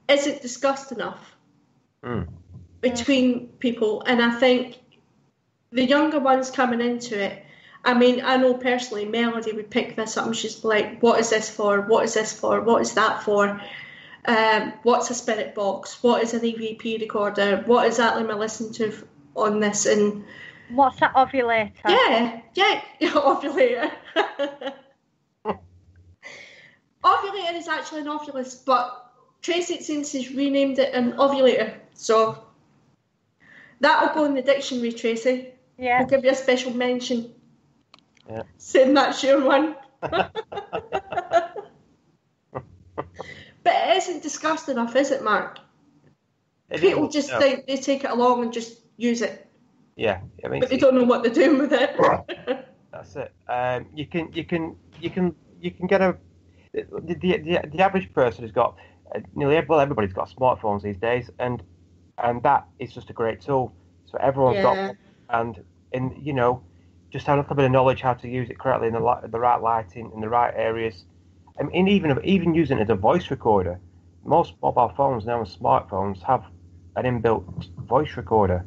isn't discussed enough between people, and I think the younger ones coming into it, I mean, I know personally Melody would pick this up and she's like, what is this for? What is this for? What is that for? What's a spirit box? What is an EVP recorder? What exactly am I listening to on this? And what's that ovulator? Yeah, ovulator. Ovulator is actually an ovulus, but Tracy, it seems, has renamed it an ovulator. So that'll go in the dictionary, Tracy. Yeah. We'll give you a special mention. Yeah. Saying that's your one. But it isn't discussed enough, is it, Mark? People just think they take it along and just use it. Yeah, I mean, but they don't know what they're doing with it. That's it. You can get the average person has got everybody's got smartphones these days, and that is just a great tool. So everyone's got one, and just have a little bit of knowledge how to use it correctly in the right lighting in the right areas. I mean, even using it as a voice recorder. Most mobile phones now and smartphones have an inbuilt voice recorder.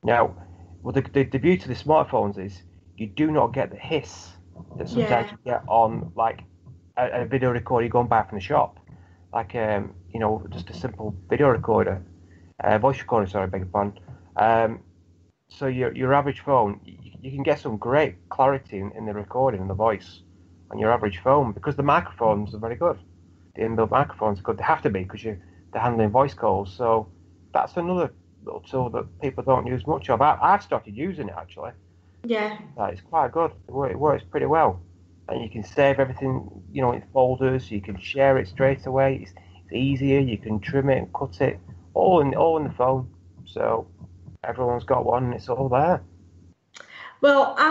Now, well, the beauty of the smartphones is you do not get the hiss that sometimes you get on like a video recorder you're going buy from the shop, like just a simple video recorder, voice recorder. Sorry, beg your pardon. So your average phone, you can get some great clarity in the recording and the voice on your average phone because the microphones are very good. The inbuilt microphones are good. They have to be because they're handling voice calls. So that's another little tool that people don't use much of. I've started using it actually. Yeah. It's quite good. It works pretty well. And you can save everything, in folders. You can share it straight away. It's easier. You can trim it and cut it all in the phone. So everyone's got one and it's all there. Well, I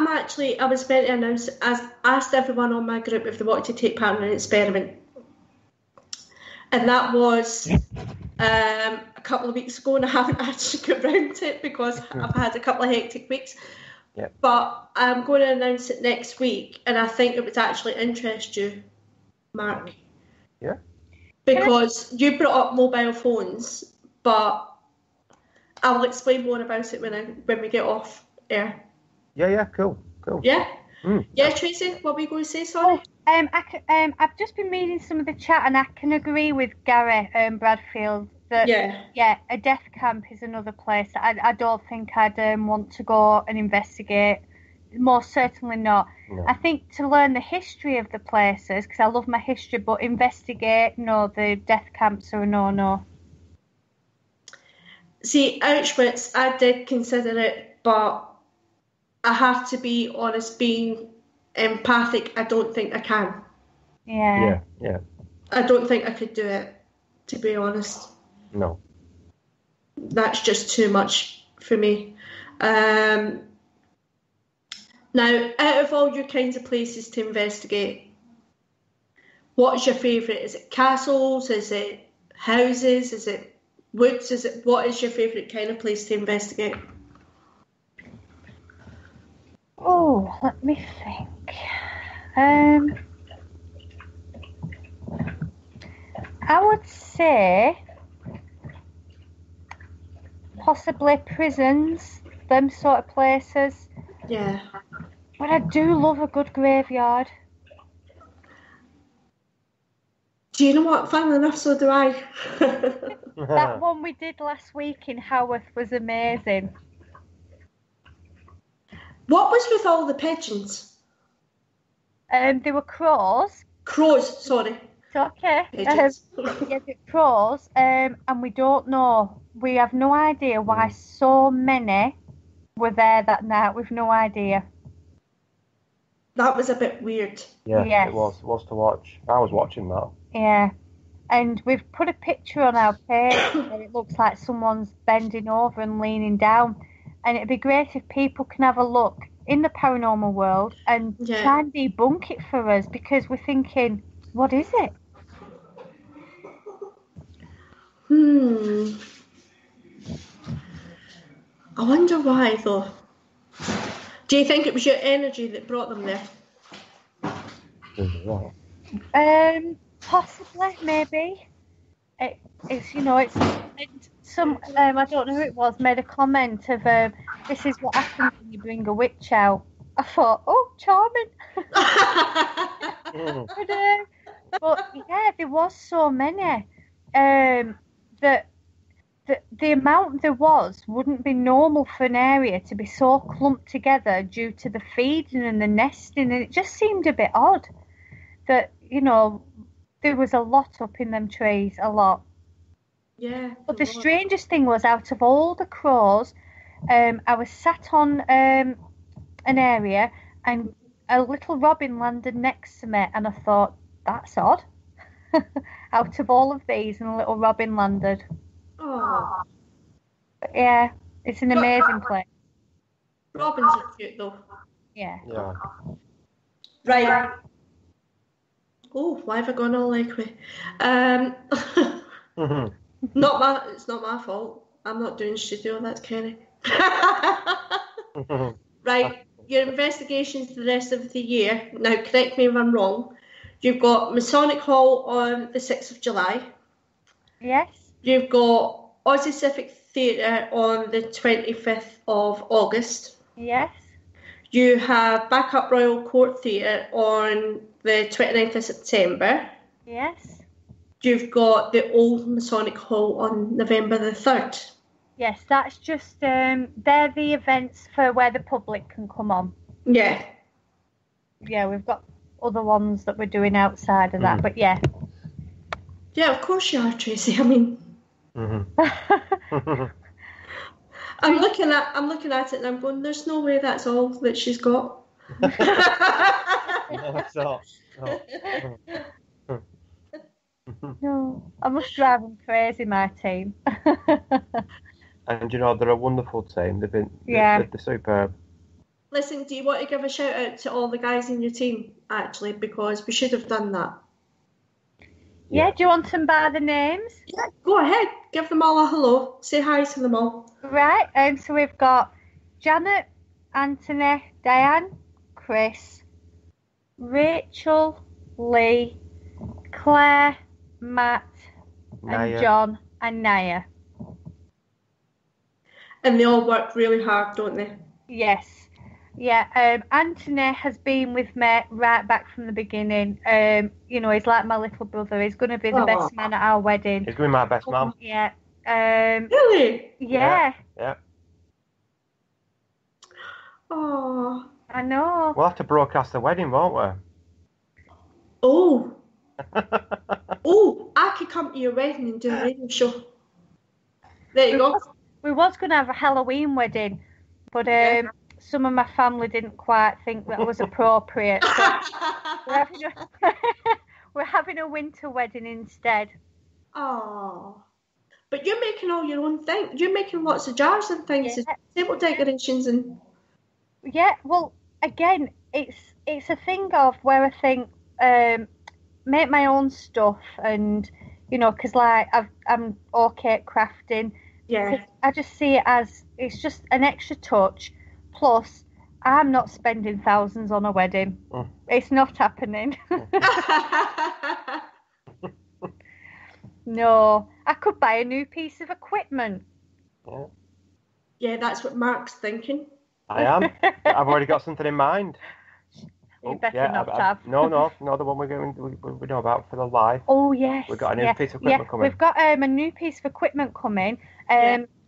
was meant to announce, I asked everyone on my group if they wanted to take part in an experiment. And that was a couple of weeks ago, and I haven't actually got round to it because I've had a couple of hectic weeks. Yep. But I'm going to announce it next week, and I think it would actually interest you, Mark. Yeah. Because you brought up mobile phones, but I'll explain more about it when we get off air. Yeah, cool. Yeah? Yeah, Tracy, what were you going to say, sorry? I've just been reading some of the chat, and I can agree with Gary Bradfield that a death camp is another place that I don't think I'd want to go and investigate. Most certainly not. No. I think to learn the history of the places, because I love my history, but investigate, no, the death camps are a no. See, Auschwitz, I did consider it but I have to be honest, being empathic, I don't think I can. Yeah. I don't think I could do it, to be honest. No. That's just too much for me. Now, out of all your kinds of places to investigate, what's your favourite? Is it castles? Is it houses? Is it woods? What is your favourite kind of place to investigate? Oh, let me think. I would say possibly prisons, them sort of places. Yeah. But I do love a good graveyard. Do you know what? Funnily enough, so do I. That one we did last week in Haworth was amazing. What was with all the pigeons? They were crows. Crows, sorry. It's okay. Pigeons. Yeah, they're crows, and we don't know. We have no idea why so many were there that night. We've no idea. That was a bit weird. Yeah, Yes. it was to watch. I was watching that. Yeah. And we've put a picture on our page and it looks like someone's bending over and leaning down. And it'd be great if people can have a look in the paranormal world and try and debunk it for us, because we're thinking, what is it? I wonder why, though. Do you think it was your energy that brought them there? Possibly, maybe. It's some I don't know who it was, made a comment of this is what happens when you bring a witch out. I thought, oh, charming. But yeah, there was so many that the amount there was wouldn't be normal for an area to be so clumped together due to the feeding and the nesting, and it just seemed a bit odd that, there was a lot up in them trees, a lot. Yeah. But the strangest thing was, out of all the crows, I was sat on an area and a little robin landed next to me, and I thought, that's odd. Out of all of these, and a little robin landed. Oh. But yeah, it's an amazing place. Robins are cute, though. Yeah. Right. Oh, why have I gone all like me? It's not my fault. I'm not doing studio, that's Kenny. Right, your investigations the rest of the year. Now, correct me if I'm wrong. You've got Masonic Hall on the 6th of July. Yes. You've got Aussie Civic Theatre on the 25th of August. Yes. You have Backup Royal Court Theatre on the 29th of September. Yes. You've got the Old Masonic Hall on November the 3rd. Yes, that's just, they're the events for where the public can come on. Yeah. Yeah, we've got other ones that we're doing outside of that, but yeah. Yeah, of course you are, Tracy. I mean... I'm looking at it and I'm going, there's no way that's all that she's got. No, it's not. No, I must drive them crazy, my team. And they're a wonderful team. They're superb. Listen, do you want to give a shout out to all the guys in your team, actually, because we should have done that. Yeah, do you want them by the names? Yeah, go ahead. Give them all a hello. Say hi to them all. Right, so we've got Janet, Anthony, Diane, Chris, Rachel, Lee, Claire, Matt, Naya. and John, and Naya. And they all work really hard, don't they? Yes. Yeah, Anthony has been with me right back from the beginning. He's like my little brother. He's going to be the best man at our wedding. He's going to be my best man. Yeah. Really? Yeah. Oh. I know. We'll have to broadcast the wedding, won't we? Oh. Oh, I could come to your wedding and do a radio show. There you go. We was going to have a Halloween wedding, but some of my family didn't quite think that was appropriate. So we're having a winter wedding instead. Oh, but you're making all your own things. You're making lots of jars and things, table decorations and. Yeah, well, again, it's a thing of where I think make my own stuff, and because like I'm okay at crafting. Yeah. I just see it as it's just an extra touch. Plus, I'm not spending thousands on a wedding. It's not happening. No, I could buy a new piece of equipment. Yeah, that's what Mark's thinking. I am. I've already got something in mind. You better not have. No, the one we know about for the live. Oh, yes. We've got a new piece of equipment coming. We've got a new piece of equipment coming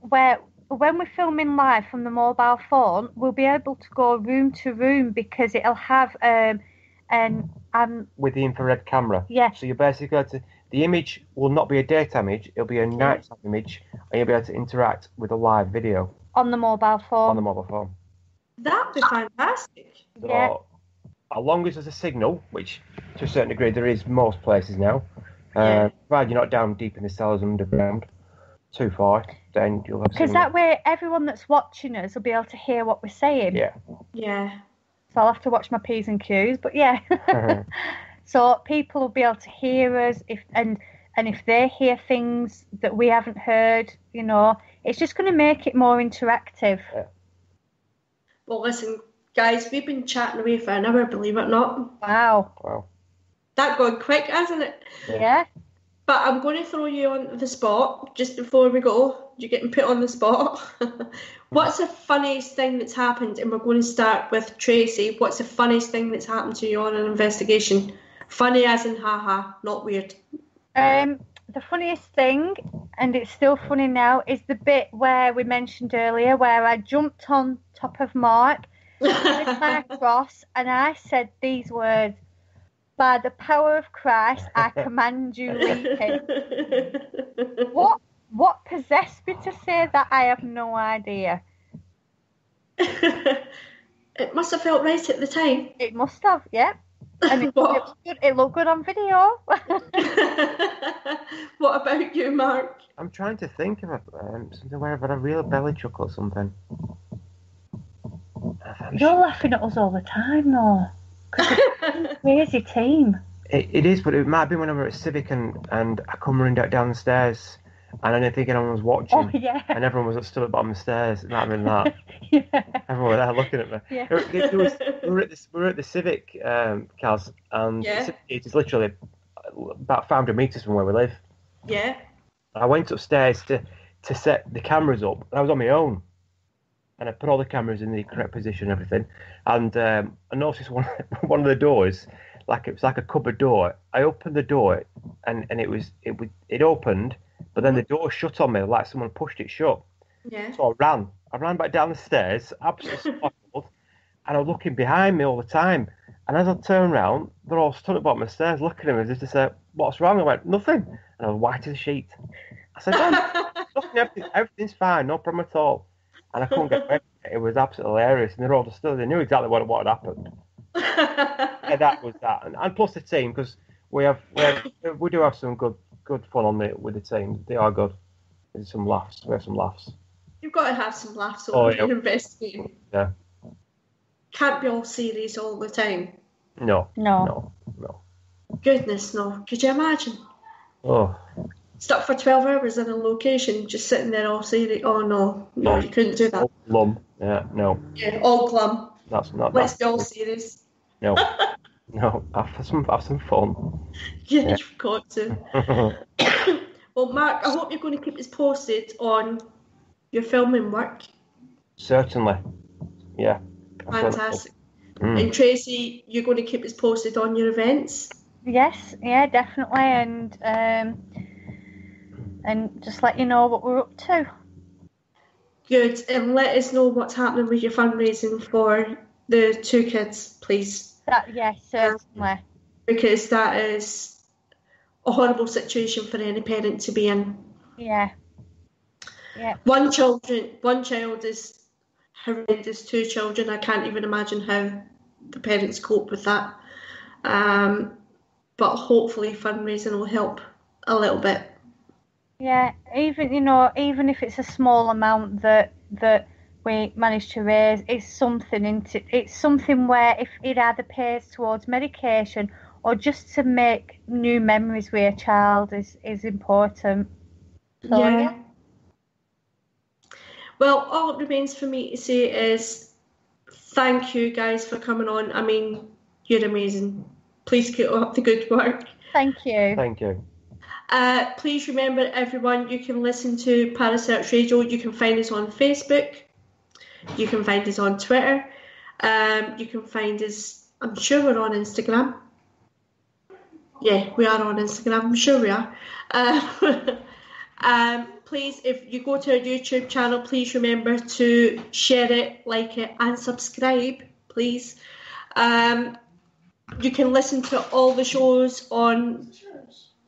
where when we're filming live from the mobile phone, we'll be able to go room to room because it'll have with the infrared camera. Yeah. So you basically the image will not be a daytime image, it'll be a nighttime image, and you'll be able to interact with a live video. On the mobile phone. On the mobile phone. That'd be fantastic. So, as long as there's a signal, which to a certain degree there is most places now, provided you're not down deep in the cellars underground too far, then you'll have. Because that way, everyone that's watching us will be able to hear what we're saying. Yeah. So I'll have to watch my P's and Q's, but yeah. So people will be able to hear us if they hear things that we haven't heard, it's just going to make it more interactive. Yeah. Well, listen, guys, we've been chatting away for an hour, believe it or not. Wow. That going quick, hasn't it? Yeah. But I'm going to throw you on the spot just before we go. You're getting put on the spot. What's the funniest thing that's happened? And we're going to start with Tracy. What's the funniest thing that's happened to you on an investigation? Funny as in haha, not weird. The funniest thing, and it's still funny now, is the bit where we mentioned earlier where I jumped on top of Mark with my cross and I said these words, "By the power of Christ, I command you, leave him." What possessed me to say that? I have no idea. It must have felt right at the time. It must have, yeah. And it was good. It looked good on video. What about you, Mark? I'm trying to think of something where I've had a real belly chuckle or something. You're laughing at us all the time, though. Crazy team. It is, but it might be when I'm at Civic and I come running down the stairs and I didn't think anyone was watching. Oh, yeah. And everyone was still at the bottom of the stairs. It might have been that. Yeah. Everyone was there looking at me. Yeah. We were at the Civic, Kaz, and the Civic is literally about 500 metres from where we live. Yeah. I went upstairs to set the cameras up. I was on my own. And I put all the cameras in the correct position and everything. And I noticed one of the doors, it was like a cupboard door. I opened the door and it opened, but then the door shut on me, like someone pushed it shut. Yeah. So I ran back down the stairs, absolutely startled, and I was looking behind me all the time. And as I turned around, they're all stood at the bottom of the stairs looking at me as if to say, "What's wrong?" I went, "Nothing." And I was white as a sheet. I said, "Nothing, everything's fine, no problem at all." And I couldn't get away. It was absolutely hilarious, and they're all just still. They knew exactly what had happened. Yeah, that was that, and plus the team, because we do have some good fun with the team. They are good. There's some laughs. We have some laughs. You've got to have some laughs when you're investigating. Yeah. Can't be all serious all the time. No. Goodness, no. Could you imagine? Oh. Stuck for 12 hours in a location, just sitting there all serious. Oh, no, you couldn't do that. All glum. Yeah, no. Yeah, all glum. That's not. Let's be all serious. No. No, have some fun. Yeah, you've got to. Well, Mark, I hope you're going to keep us posted on your filming work. Certainly. Yeah. Fantastic. And Tracy, you're going to keep us posted on your events? Yes, yeah, definitely, and just let you know what we're up to. Good, and let us know what's happening with your fundraising for the 2 kids, please. Yes, certainly. Because that is a horrible situation for any parent to be in. Yeah. One child is horrendous, 2 children. I can't even imagine how the parents cope with that. But hopefully fundraising will help a little bit. Yeah, even if it's a small amount that we manage to raise, it's something where if it either pays towards medication or just to make new memories with a child is important. So, yeah. Well, all it remains for me to say is thank you guys for coming on. I mean, you're amazing. Please keep up the good work. Thank you. Thank you. Please remember, everyone, you can listen to Parasearch Radio. You can find us on Facebook. You can find us on Twitter. You can find us, I'm sure we're on Instagram. Yeah, we are on Instagram. I'm sure we are. Please, if you go to our YouTube channel, please remember to share it, like it, and subscribe, please. You can listen to all the shows on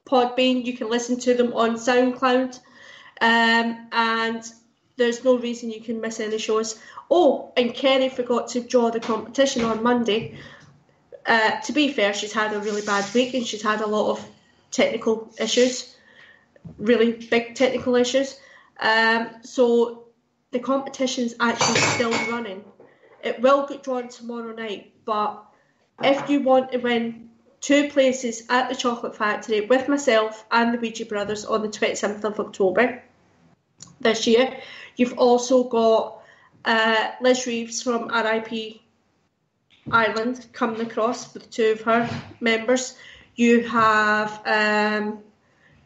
Podbean. You can listen to them on SoundCloud. And there's no reason you can miss any shows. Oh, and Kerry forgot to draw the competition on Monday. To be fair, she's had a really bad week and she's had a lot of technical issues, really big technical issues. So the competition's actually still running. It will get drawn tomorrow night, but if you want to win 2 places at the Chocolate Factory with myself and the Ouija Brothers on the 27th of October this year, you've also got Liz Reeves from RIP Ireland coming across with 2 of her members. You have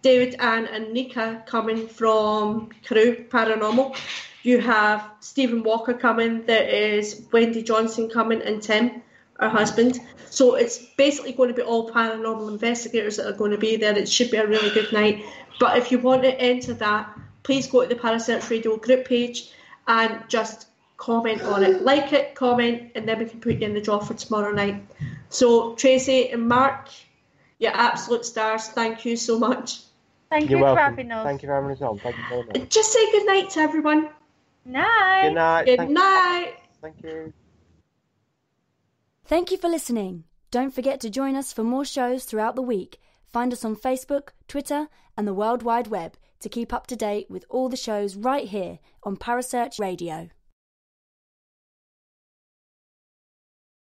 David, Anne and Nika coming from Crew Paranormal. You have Stephen Walker coming. There is Wendy Johnson coming and Tim, her husband. So it's basically going to be all paranormal investigators that are going to be there. It should be a really good night. But if you want to enter that, please go to the Parasearch Radio group page and just comment on it. Like it, comment, and then we can put you in the draw for tomorrow night. So Tracy and Mark, you're absolute stars. Thank you so much. Thank you for having us. Thank you for having us on. Thank you very much. Just say good night to everyone. Night. Good night. Good night. Thank you. Thank you for listening. Don't forget to join us for more shows throughout the week. Find us on Facebook, Twitter, and the World Wide Web to keep up to date with all the shows right here on Parasearch Radio.